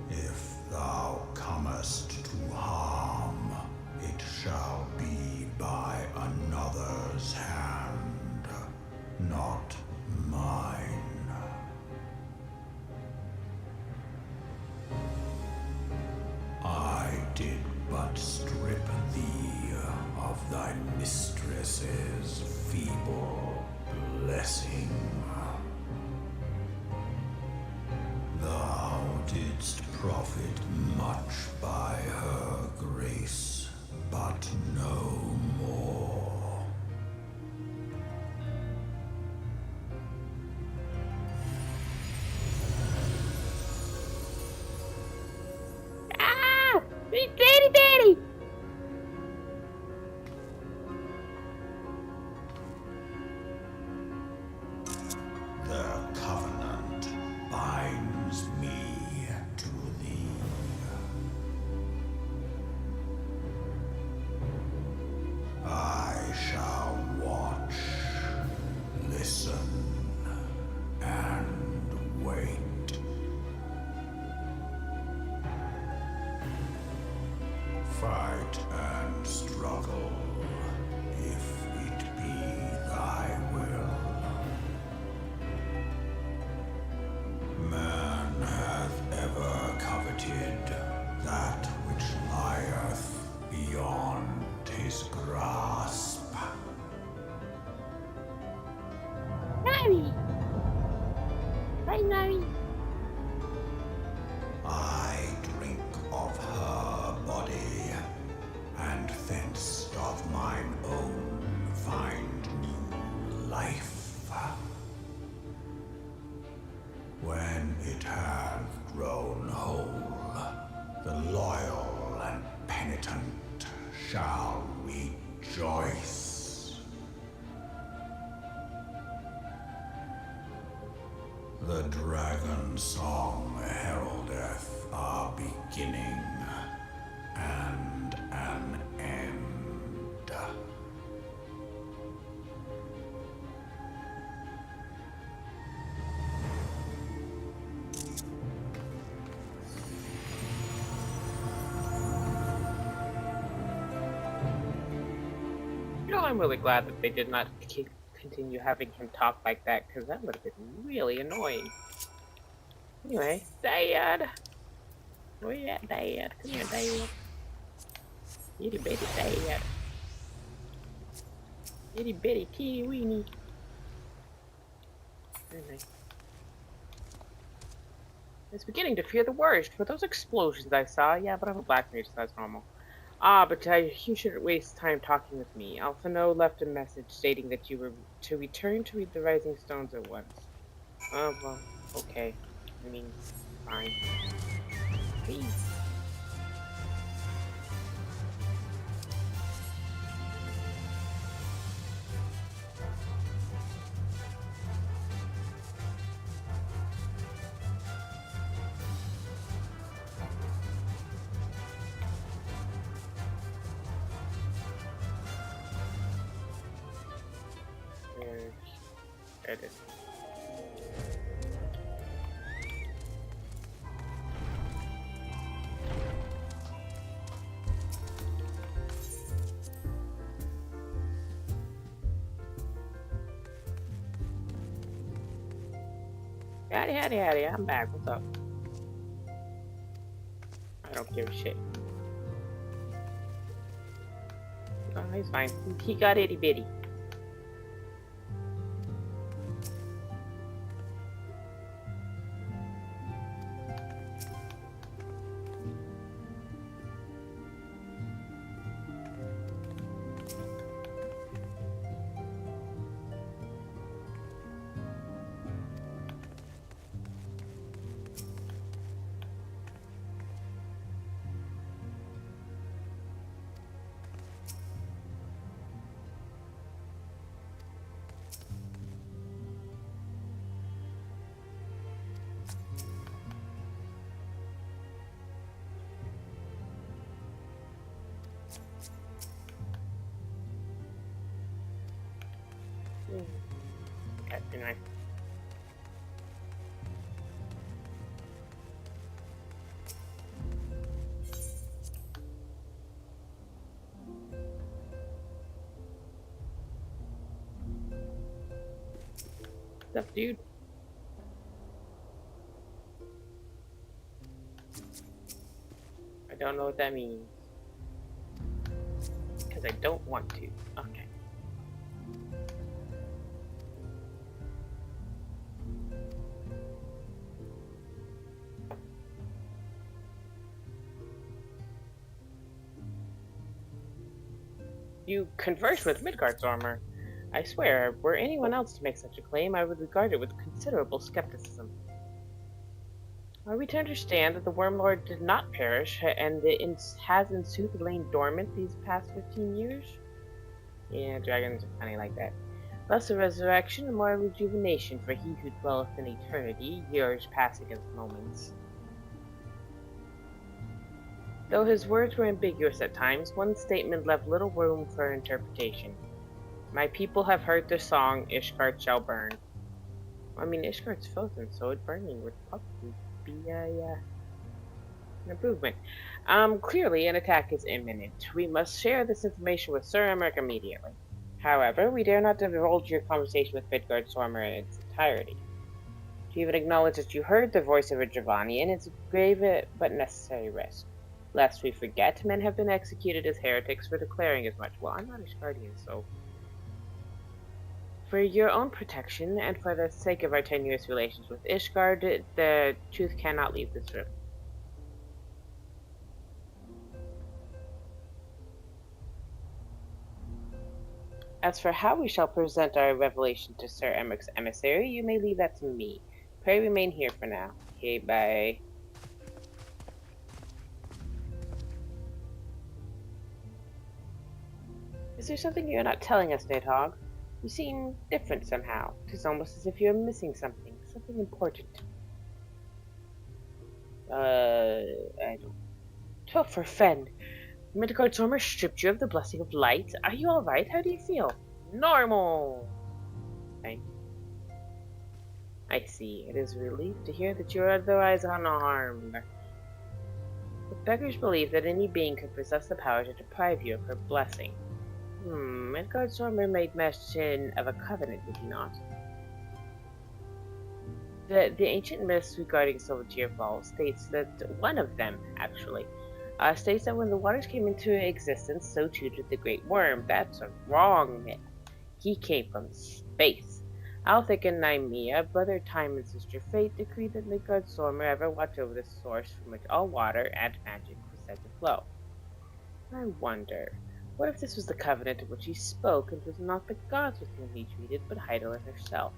If thou comest to harm, it shall be by another's hand, not mine. did but strip thee of thy mistress's feeble blessing. Thou didst profit much by her grace, but no more. Ah! Daddy! Their covenant binds me to thee. I shall watch, listen, and wait. Fight and struggle, if it be thy will. Man hath ever coveted that which lieth beyond his grasp. Nari! Hi, Nari. I drink of her body, and thence doth mine own find new life. When it hath grown whole, the loyal and penitent shall rejoice. The dragon song heraldeth a beginning and an end. You know, I'm really glad that they did not continue having him talk like that, because that would have been really annoying. Anyway, Dad! Where you at, Dad? Come here, Dad. Itty bitty Dad. Itty bitty teeny weeny. Anyway. I was beginning to fear the worst for those explosions I saw. Yeah, but I'm a black mage, so that's normal. Ah, but you shouldn't waste time talking with me. Alphino left a message stating that you were to return to read the Rising Stones at once. Oh, well, okay. I mean, fine. Please. Edit. Howdy, I'm back. What's up? I don't give a shit. Oh, he's fine. He got itty bitty. Okay, anyway. What's up, dude? I don't know what that means. because I don't want to. Okay. You converse with Midgard's armor. I swear, were anyone else to make such a claim, I would regard it with considerable skepticism. Are we to understand that the Wormlord did not perish, and it has in sooth lain dormant these past 15 years? Yeah, dragons are funny like that. Less a resurrection and more a rejuvenation for he who dwelleth in eternity, years passing as moments. Though his words were ambiguous at times, one statement left little room for interpretation. My people have heard the song, Ishgard shall burn. I mean, Ishgard's frozen, so it burning would probably be an improvement. Clearly an attack is imminent. We must share this information with Sir Emmerich immediately. However, we dare not divulge your conversation with Midgard Stormer in its entirety. To even acknowledge that you heard the voice of a Dravanian is a grave but necessary risk. Lest we forget, men have been executed as heretics for declaring as much. Well, I'm not Ishgardian, so... For your own protection, and for the sake of our tenuous relations with Ishgard, the truth cannot leave this room. As for how we shall present our revelation to Sir Emmerich's emissary, you may leave that to me. Pray remain here for now. Okay, bye. Is there something you're not telling us, Nidhogg? You seem different somehow. It's almost as if you're missing something. Something important. I don't... Topher Fen, Midgard Stormer stripped you of the blessing of light. Are you alright? How do you feel? Normal! Okay. I see. It is a relief to hear that you are otherwise unharmed. The beggars believe that any being could possess the power to deprive you of her blessing. Midgard Stormer made mention of a covenant, did he not? The ancient myths regarding Silvertear Falls states that one of them, actually, states that when the waters came into existence, so too did the Great Worm. That's a wrong myth. He came from space. Althik and Nymea, brother Time and sister Fate, decreed that Midgard Stormer ever watch over the source from which all water and magic was said to flow. I wonder, what if this was the covenant of which he spoke, and it was not the gods with whom he treated, but Hydaelyn herself?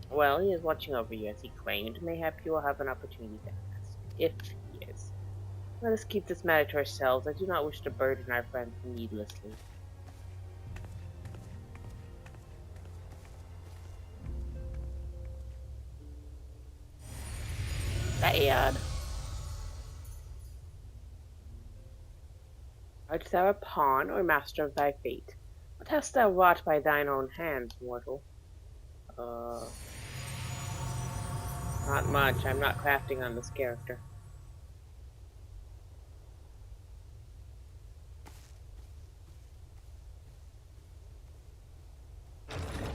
Well, he is watching over you, as he claimed. Mayhap you will have an opportunity to ask, if he is. Let us keep this matter to ourselves. I do not wish to burden our friends needlessly. Bad. Art thou a pawn or master of thy fate? What hast thou wrought by thine own hands, mortal? Not much. I'm not crafting on this character.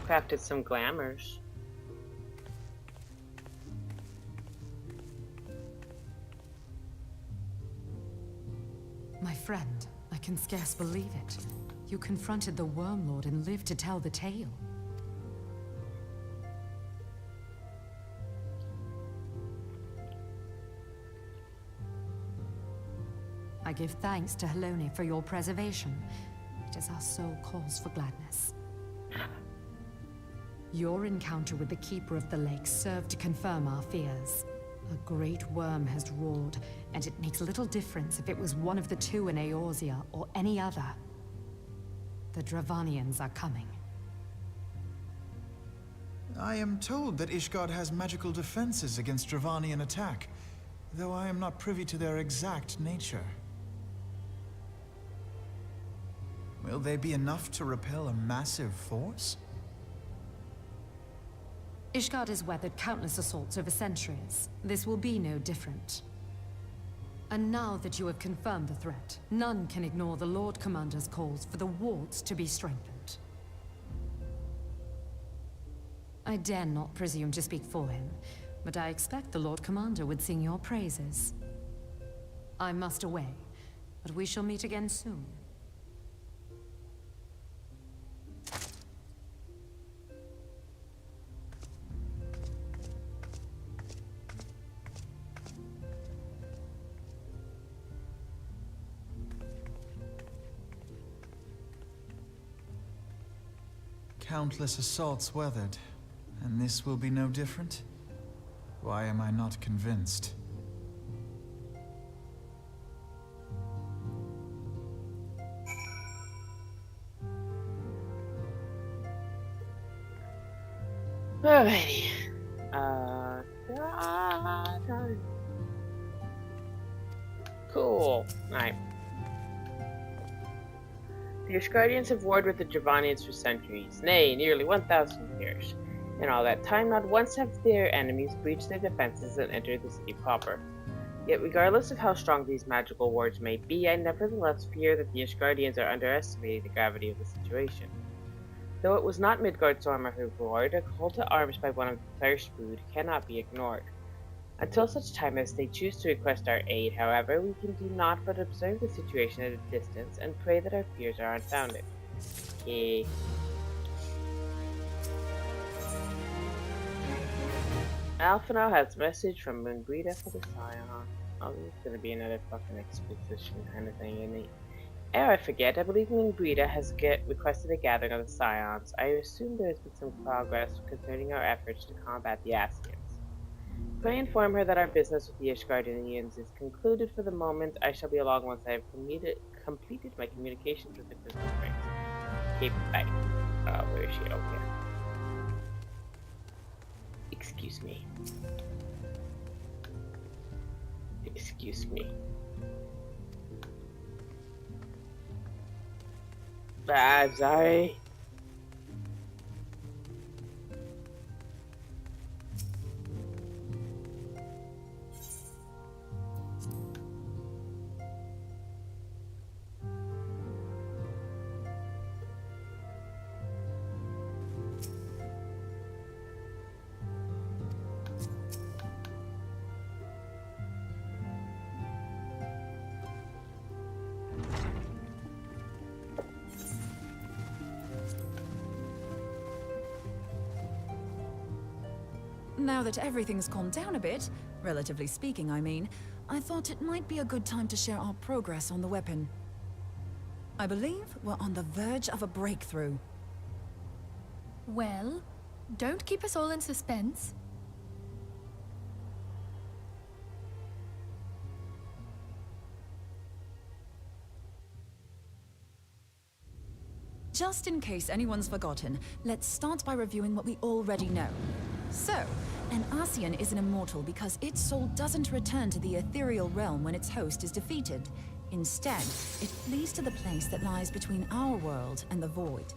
Crafted some glamours. My friend, I can scarce believe it. You confronted the Wormlord and lived to tell the tale. I give thanks to Helone for your preservation. It is our soul calls for gladness. Your encounter with the Keeper of the Lake served to confirm our fears. A great worm has roared, and it makes little difference if it was one of the two in Eorzea or any other. The Dravanians are coming. I am told that Ishgard has magical defenses against Dravanian attack, though I am not privy to their exact nature. Will they be enough to repel a massive force? Ishgard has weathered countless assaults over centuries. This will be no different. And now that you have confirmed the threat, none can ignore the Lord Commander's calls for the wards to be strengthened. I dare not presume to speak for him, but I expect the Lord Commander would sing your praises. I must away, but we shall meet again soon. Countless assaults weathered, and this will be no different? Why am I not convinced? Alrighty. Cool. Alright. The Ishgardians have warred with the Dravanians for centuries, nay, nearly 1,000 years. In all that time, not once have their enemies breached their defenses and entered the city proper. Yet regardless of how strong these magical wards may be, I nevertheless fear that the Ishgardians are underestimating the gravity of the situation. Though it was not Midgardsormr who roared, a call to arms by one of the Thirst Brood cannot be ignored. Until such time as they choose to request our aid, however, we can do naught but observe the situation at a distance and pray that our fears are unfounded. Okay. Alphinaud has a message from moenbryda for the Scion. Oh, this is gonna be another fucking exposition kind of thing, isn't it? Ere I forget, I believe moenbryda has requested a gathering of the Scions. I assume there has been some progress concerning our efforts to combat the Ascians. Pray inform her that our business with the Ishgardians is concluded for the moment. I shall be along once I have completed my communications with the Crystal Springs. Okay, bye. Where is she? Okay. Excuse me. Excuse me. I'm sorry. Now that everything's calmed down a bit, relatively speaking I mean, I thought it might be a good time to share our progress on the weapon. I believe we're on the verge of a breakthrough. Well, don't keep us all in suspense. Just in case anyone's forgotten, let's start by reviewing what we already know. So, an Ascian is an immortal because its soul doesn't return to the ethereal realm when its host is defeated. Instead, it flees to the place that lies between our world and the void.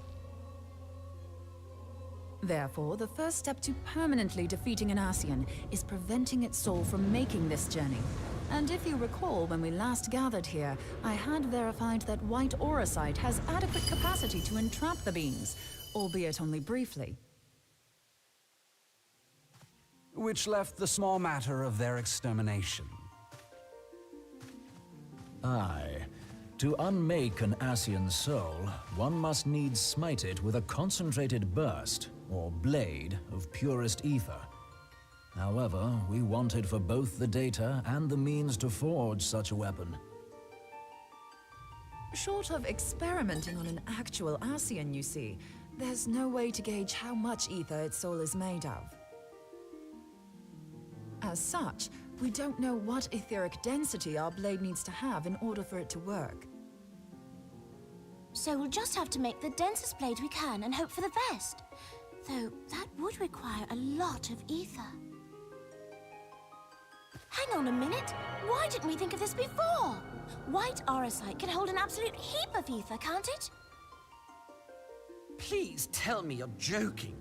Therefore, the first step to permanently defeating an Ascian is preventing its soul from making this journey. And if you recall, when we last gathered here, I had verified that white auracite has adequate capacity to entrap the beings, albeit only briefly. Which left the small matter of their extermination. Aye. To unmake an Ascian soul, one must needs smite it with a concentrated burst, or blade, of purest ether. However, we wanted for both the data and the means to forge such a weapon. Short of experimenting on an actual Ascian, you see, there's no way to gauge how much ether its soul is made of. As such, we don't know what etheric density our blade needs to have in order for it to work. So we'll just have to make the densest blade we can and hope for the best. Though that would require a lot of ether. Hang on a minute! Why didn't we think of this before? White auracite can hold an absolute heap of ether, can't it? Please tell me you're joking.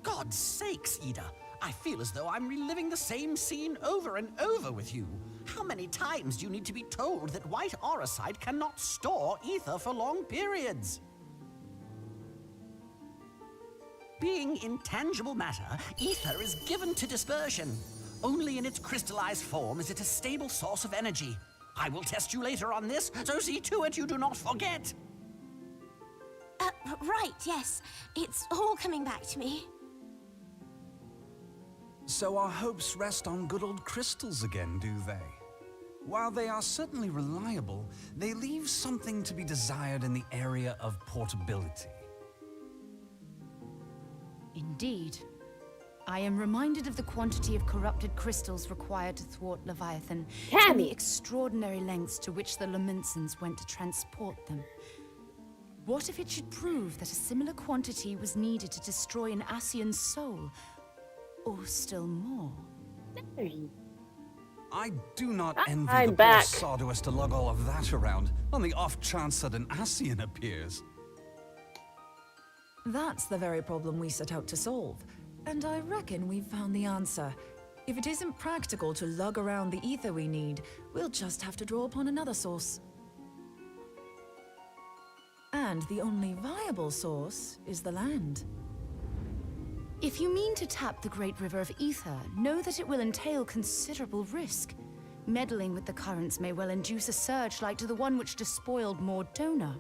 God's sakes, Ida. I feel as though I'm reliving the same scene over and over with you. How many times do you need to be told that white auracite cannot store ether for long periods? Being intangible matter, ether is given to dispersion. Only in its crystallized form is it a stable source of energy. I will test you later on this, so see to it you do not forget. Right, yes. It's all coming back to me. So our hopes rest on good old crystals again, do they? While they are certainly reliable, they leave something to be desired in the area of portability. Indeed. I am reminded of the quantity of corrupted crystals required to thwart Leviathan, and the extraordinary lengths to which the Lamentsons went to transport them. What if it should prove that a similar quantity was needed to destroy an Ascian's soul? Or still more? I do not envy I'm the back. poor sod who has to lug all of that around, on the off chance that an Ascian appears. That's the very problem we set out to solve. And I reckon we've found the answer. If it isn't practical to lug around the ether we need, we'll just have to draw upon another source. And the only viable source is the land. If you mean to tap the Great River of Ether, know that it will entail considerable risk. Meddling with the currents may well induce a surge like to the one which despoiled Mordona.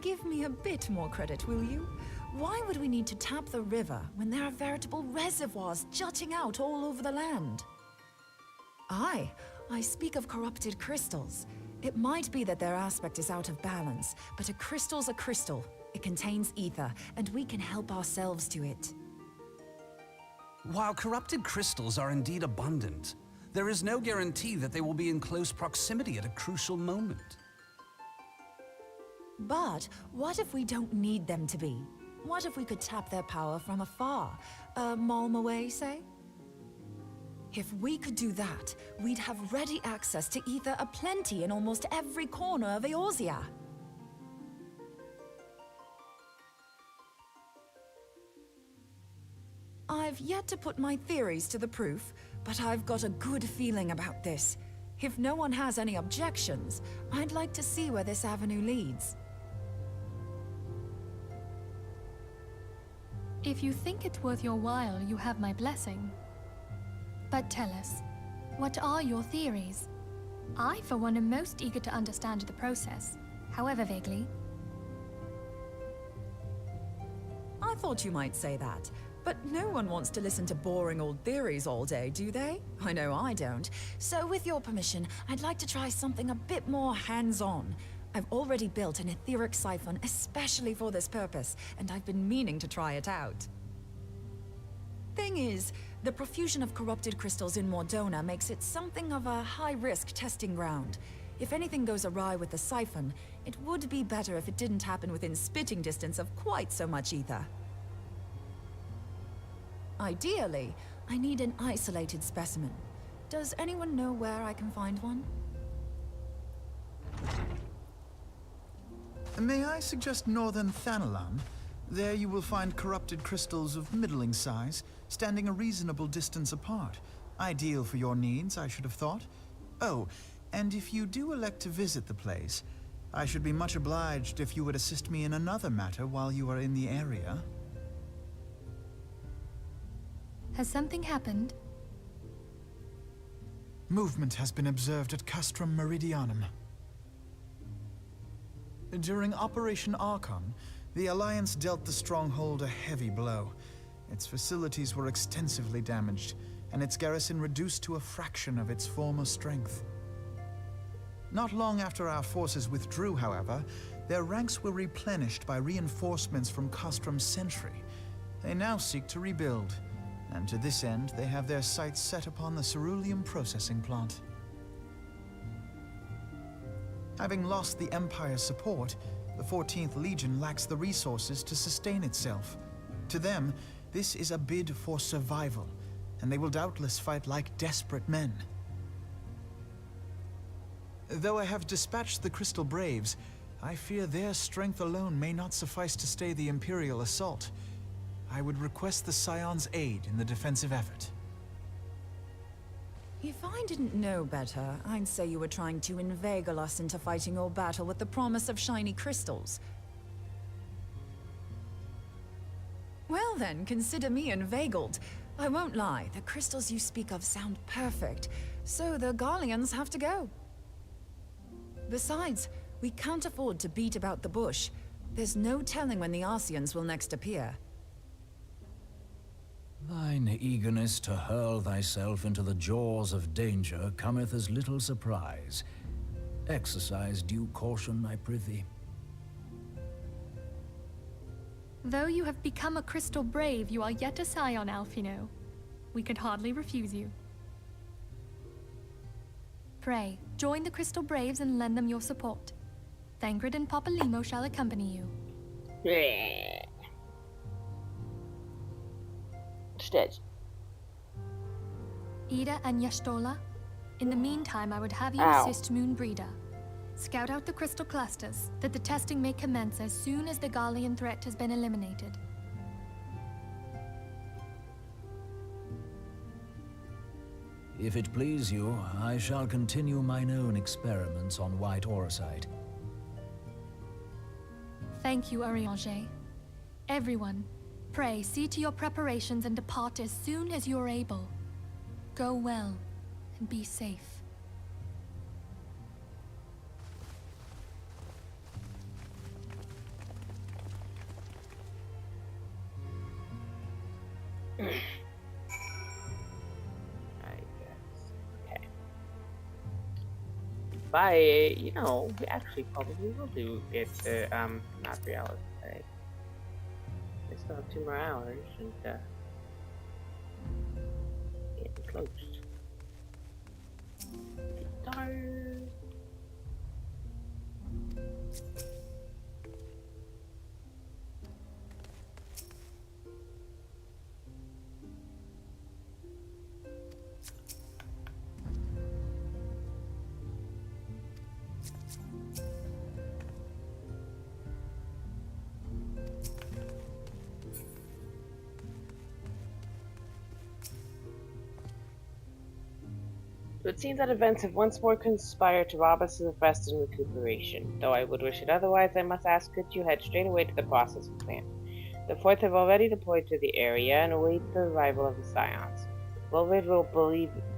Give me a bit more credit, will you? Why would we need to tap the river when there are veritable reservoirs jutting out all over the land? Aye, I speak of corrupted crystals. It might be that their aspect is out of balance, but a crystal's a crystal. It contains ether, and we can help ourselves to it. While corrupted crystals are indeed abundant, there is no guarantee that they will be in close proximity at a crucial moment. But what if we don't need them to be? What if we could tap their power from afar? A malm away, say? If we could do that, we'd have ready access to ether aplenty in almost every corner of Eorzea. I've yet to put my theories to the proof, but I've got a good feeling about this. If no one has any objections, I'd like to see where this avenue leads. If you think it worth your while, you have my blessing. But tell us, what are your theories? I, for one, am most eager to understand the process, however vaguely. I thought you might say that, but no one wants to listen to boring old theories all day, do they? I know I don't. So with your permission, I'd like to try something a bit more hands-on. I've already built an etheric siphon especially for this purpose, and I've been meaning to try it out. Thing is, the profusion of corrupted crystals in Mordona makes it something of a high-risk testing ground. If anything goes awry with the siphon, it would be better if it didn't happen within spitting distance of quite so much ether. Ideally, I need an isolated specimen. Does anyone know where I can find one? May I suggest northern Thanalan? There you will find corrupted crystals of middling size, standing a reasonable distance apart. Ideal for your needs, I should have thought. Oh, and if you do elect to visit the place, I should be much obliged if you would assist me in another matter while you are in the area. Has something happened? Movement has been observed at Castrum Meridianum. During Operation Archon, the Alliance dealt the stronghold a heavy blow. Its facilities were extensively damaged, and its garrison reduced to a fraction of its former strength. Not long after our forces withdrew, however, their ranks were replenished by reinforcements from Castrum's sentry. They now seek to rebuild, and to this end they have their sights set upon the ceruleum processing plant. Having lost the Empire's support, the 14th Legion lacks the resources to sustain itself. To them, this is a bid for survival, and they will doubtless fight like desperate men. Though I have dispatched the Crystal Braves, I fear their strength alone may not suffice to stay the Imperial assault. I would request the Scion's aid in the defensive effort. If I didn't know better, I'd say you were trying to inveigle us into fighting your battle with the promise of shiny crystals. Well then, consider me inveigled. I won't lie, the crystals you speak of sound perfect, so the Garleans have to go. Besides, we can't afford to beat about the bush. There's no telling when the Arsians will next appear. Thine eagerness to hurl thyself into the jaws of danger cometh as little surprise. Exercise due caution, I prithee. Though you have become a crystal brave, you are yet a scion, Alphino. We could hardly refuse you. Pray, join the Crystal Braves and lend them your support. Thangred and Papalimo shall accompany you. Yeah. Stitch. Ida and Yashtola, in the meantime I would have you assist moenbryda. Scout out the crystal clusters, that the testing may commence as soon as the Garlean threat has been eliminated. If it please you, I shall continue mine own experiments on white orosite. Thank you, Arianger. Everyone, pray see to your preparations and depart as soon as you are able. Go well, and be safe. You know, we actually probably will do it, not reality today. We still have 2 more hours, and, getting close. Darn. It seems that events have once more conspired to rob us of rest and recuperation. Though I would wish it otherwise, I must ask that you head straight away to the processing plant. The Fourth have already deployed to the area and await the arrival of the Scions. Volvid will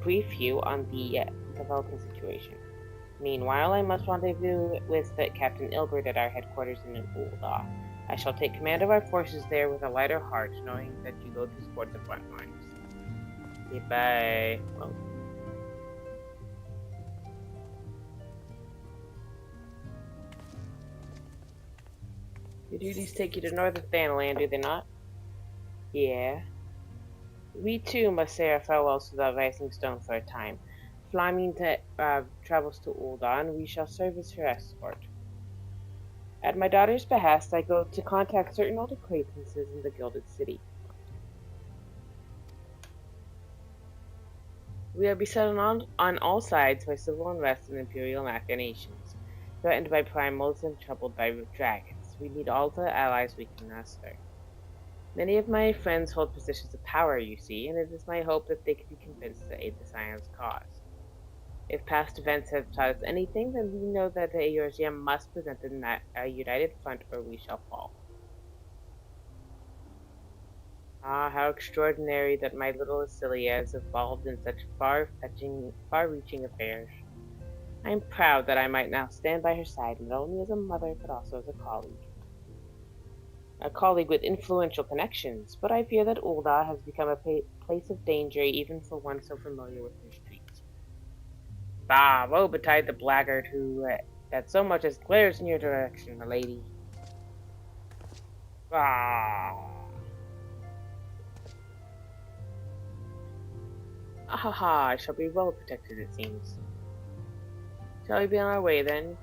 brief you on the developing situation. Meanwhile, I must rendezvous with Captain Ilbert at our headquarters in Ul'dah. I shall take command of our forces there with a lighter heart, knowing that you go to support the front lines. Goodbye. Well, your duties take you to northern Thanalan, do they not? Yeah. We too must say our farewells to the Rising Stone for a time. Flaming travels to Ul'dah, and we shall serve as her escort. At my daughter's behest, I go to contact certain old acquaintances in the Gilded City. We are beset on all sides by civil unrest and imperial machinations, threatened by primals and troubled by dragons. We need all the allies we can muster. Many of my friends hold positions of power, you see, and it is my hope that they can be convinced to aid the Scion's cause. If past events have taught us anything, then we know that the Eorzea must present a united front or we shall fall. Ah, how extraordinary that my little Acilia is involved in such far-reaching affairs. I am proud that I might now stand by her side, not only as a mother, but also as a colleague. A colleague with influential connections, but I fear that Ul'dah has become a place of danger even for one so familiar with her streets. Bah, woe betide the blackguard who that so much as glares in your direction, milady. Ah. Ahaha, I shall be well protected, it seems. Shall we be on our way, then?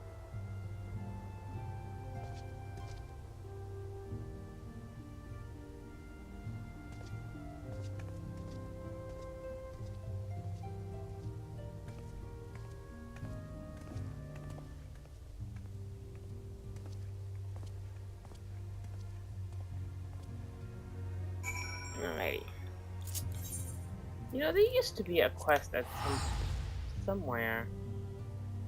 Alrighty. You know, there used to be a quest at somewhere.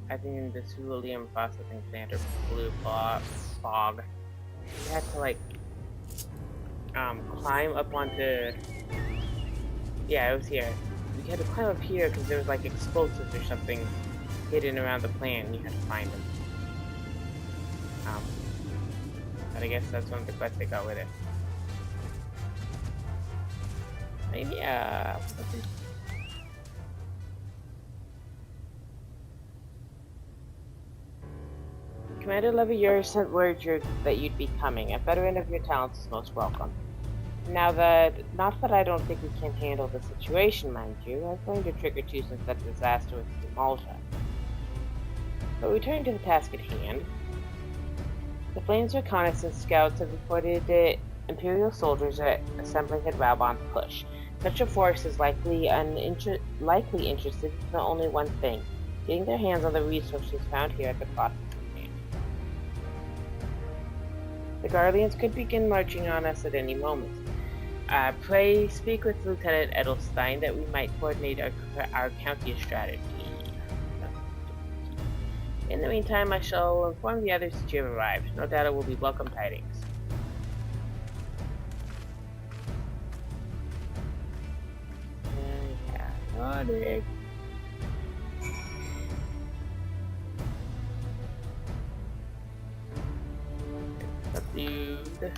I think in the Cerulean processing plant or Blue Fog. You had to like climb up onto Yeah, it was here. You had to climb up here because there was like explosives or something hidden around the plant. You had to find them. But I guess that's one of the quests they got with it. And yeah. Commander Levier sent word that you'd be coming. A veteran of your talents is most welcome. Now not that I don't think we can handle the situation, mind you. I've learned a trick or two since that disaster with Malta. But returning to the task at hand, the Flames reconnaissance scouts have reported that Imperial soldiers are assembling at Raubon's push. Such a force is likely interested in only one thing: getting their hands on the resources found here at the processing plant. The Guardians could begin marching on us at any moment. Pray speak with Lieutenant Edelstein that we might coordinate our counter strategy. In the meantime, I shall inform the others that you have arrived. No doubt it will be welcome tidings. Yeah, noted. Subdued.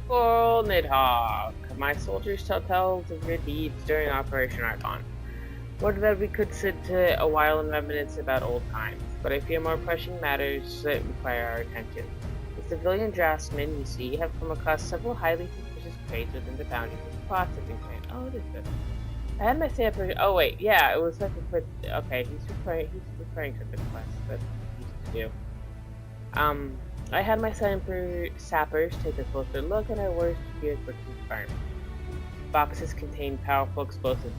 Poor Nidhogg. My soldiers tell tales of your deeds during Operation Archon. Word that we could sit a while in reminisce about old times, but I fear more pressing matters that require our attention. The civilian draftsmen, you see, have come across several highly suspicious crates within the boundaries of the processing plant. Oh, what is this? I had my sample. Oh wait, yeah, it was like okay, he's referring to the quest that he used to do. I had my sappers take a closer look, and our worst fears were confirmed. Boxes contain powerful explosive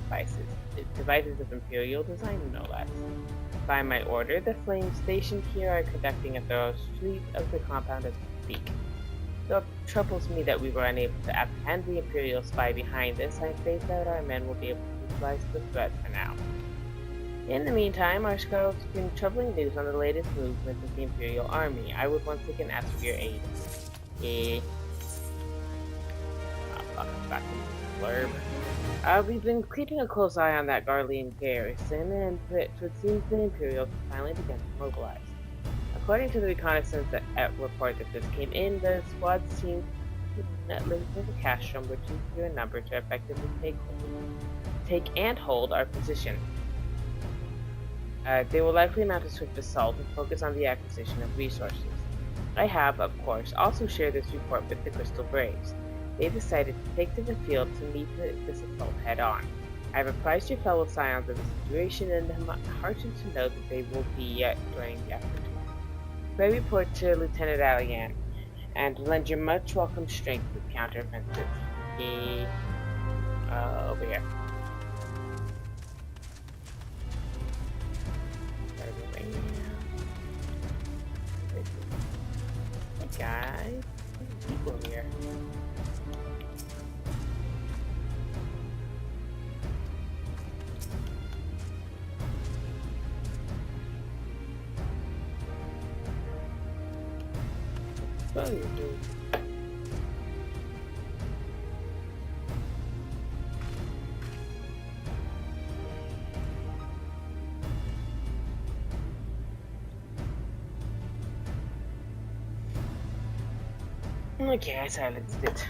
devices of Imperial design, no less. By my order, the Flames stationed here are conducting a thorough sweep of the compound as we speak. Though it troubles me that we were unable to apprehend the Imperial spy behind this, I think that our men will be able to neutralize the threat for now. In the meantime, our scouts bring troubling news on the latest movements of the Imperial Army. I would once again ask for your aid. Back to the blurb. We've been keeping a close eye on that Garlean garrison, and it seems the Imperials have finally begun to mobilize. According to the reconnaissance report that just came in, the squad seems to linked with the castrum, which is fewer in number to effectively take and hold our position. They will likely mount a swift assault and focus on the acquisition of resources. I have, of course, also shared this report with the Crystal Braves. They decided to take to the field to meet this assault head-on. I have apprised your fellow Scions of the situation and am heartened to know that they will be joining the effort. Pray report to Lieutenant Allian, and lend your much welcome strength with counteroffensive. Over here. Hey guys, there's people here. What are you doing? Okay, I silenced it.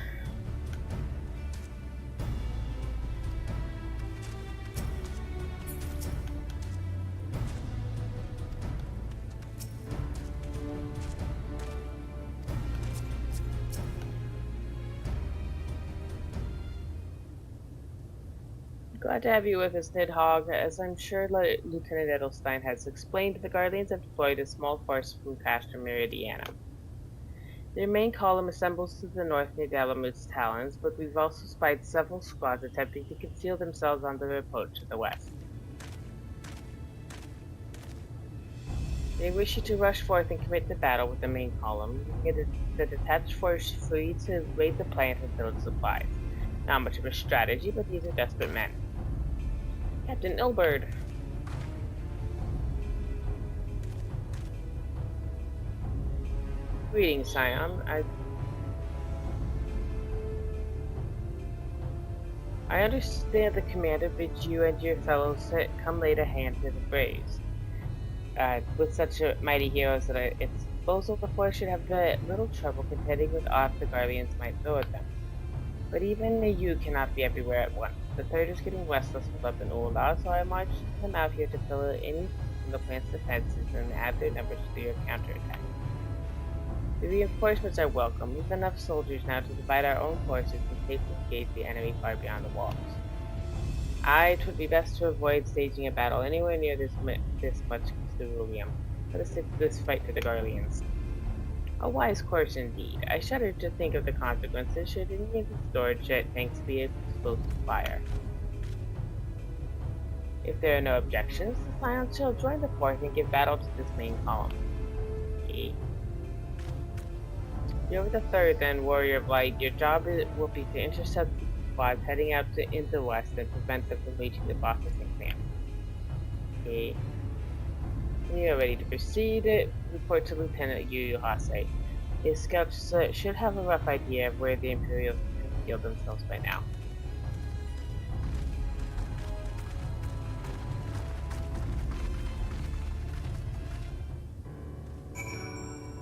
Glad to have you with us, Nidhogg. As I'm sure Lieutenant Edelstein has explained, the Guardians have deployed a small force from Castor Meridiana. Their main column assembles to the north near Dalamut's Talons, but we've also spied several squads attempting to conceal themselves on the approach to the west. They wish you to rush forth and commit to battle with the main column, get the detached force free to raid the plant and fill its supplies. Not much of a strategy, but these are desperate men. Captain Ilberd. Greetings, Scion. I understand the commander bids you and your fellows come lay a hand to the braves. With such mighty heroes at its disposal, the force should have little trouble contending with aught the Guardians might throw at them. But even you cannot be everywhere at once. The third is getting restless up in Ul'dah, so I marched them out here to fill in the plant's defenses and add their numbers to your counterattack. The reinforcements are welcome. We've enough soldiers now to divide our own forces and safely engage the enemy far beyond the walls. It would be best to avoid staging a battle anywhere near this much ceruleum. Let us take this fight to the Guardians. A wise course indeed. I shudder to think of the consequences should any of the storage tanks be exposed to fire. If there are no objections, the Scions shall join the fourth and give battle to this main column. Okay. You're the third then, Warrior of Light. Your job will be to intercept the squads heading out into the west and prevent them from reaching the processing plant. Okay. When you are ready to proceed, report to Lieutenant Yu Hase. His scouts should have a rough idea of where the Imperials conceal themselves by now.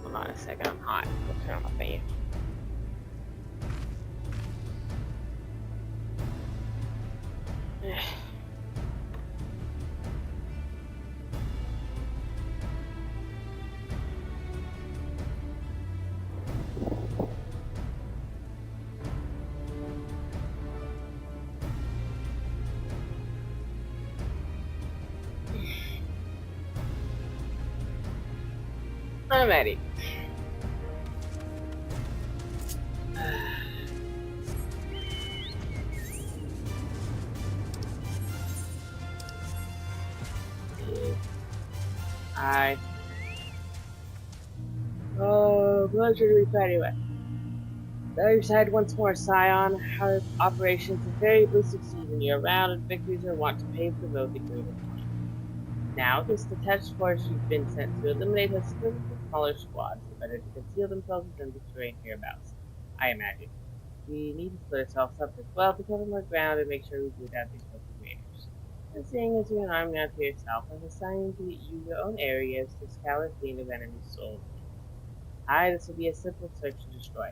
Hold on a second, I'm hot. Let's turn on my fan. I'm ready. Oh, pleasure to be fed anyway. The other side once more, Scion. Our operations invariably succeed in year-round, and victories are wont to pave the road to greater glory. Now, this detached force you've been sent to eliminate has split into smaller squads, the better to conceal themselves within the terrain hereabouts. I imagine. We need to split ourselves up as well to cover more ground and make sure we root out these local raiders. And seeing as you're an army now to yourself, I've assigned you your own areas to scour clean of enemy soldiers. This will be a simple search and destroy.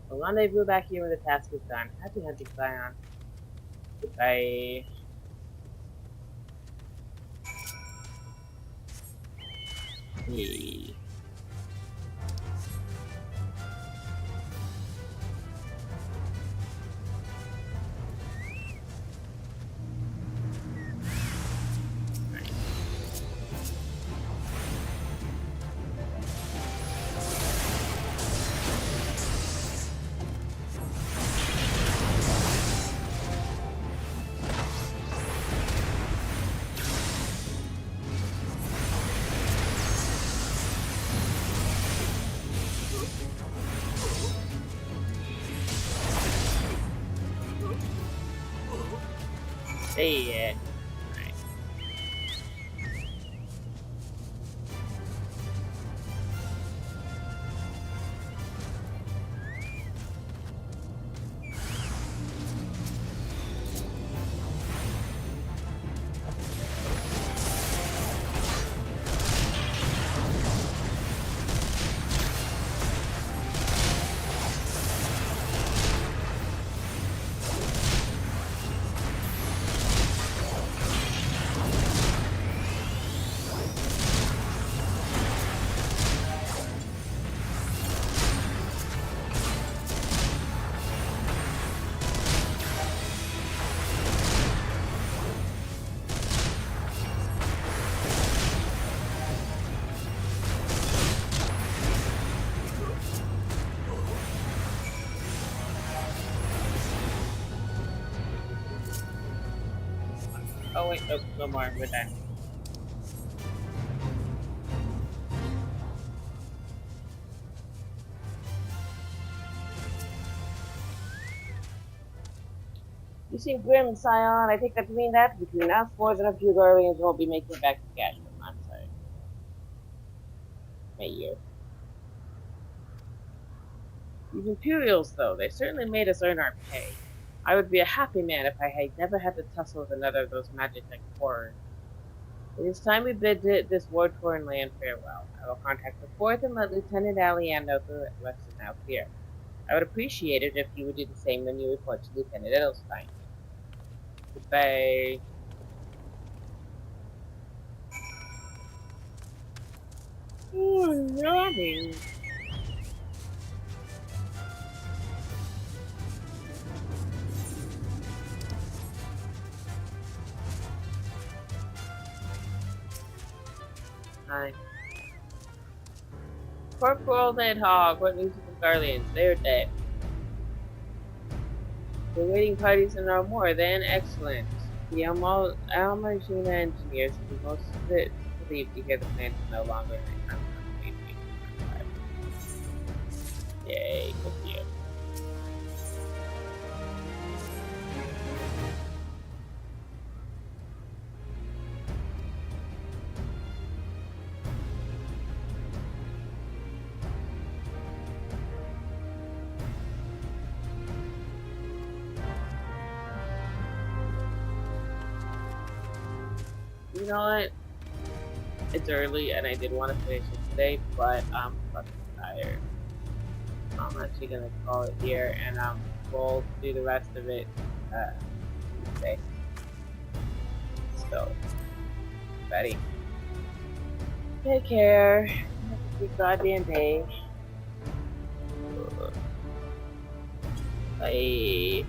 We'll rendezvous back here when the task is done. Happy hunting, Scion. Goodbye. Hey. Hey, right. Oh wait, oh, no more, we're done. You seem grim, Scion. I think that between us, more than a few Guardians won't be making it back to Cashman. I'm sorry. My ear. These Imperials, though, they certainly made us earn our pay. I would be a happy man if I had never had to tussle with another of those magic-like horrors. It is time we bid this war-torn land farewell. I will contact the fourth and let Lieutenant Allian know the rest is now clear. I would appreciate it if you would do the same when you report to Lieutenant Edelstein. Goodbye. Oh, yawning. Hi. Corporal Nidhogg, what news of the Guardians? They are dead. The waiting parties are no more, then excellent. The Almagina engineers will be most relieved to hear the plant is no longer in the contact. Yay, good for you. You know what? It's early and I did want to finish it today, but I'm fucking tired. I'm actually gonna call it here and we'll do the rest of it Tuesday. So, buddy, take care. Have a good goddamn day. Bye.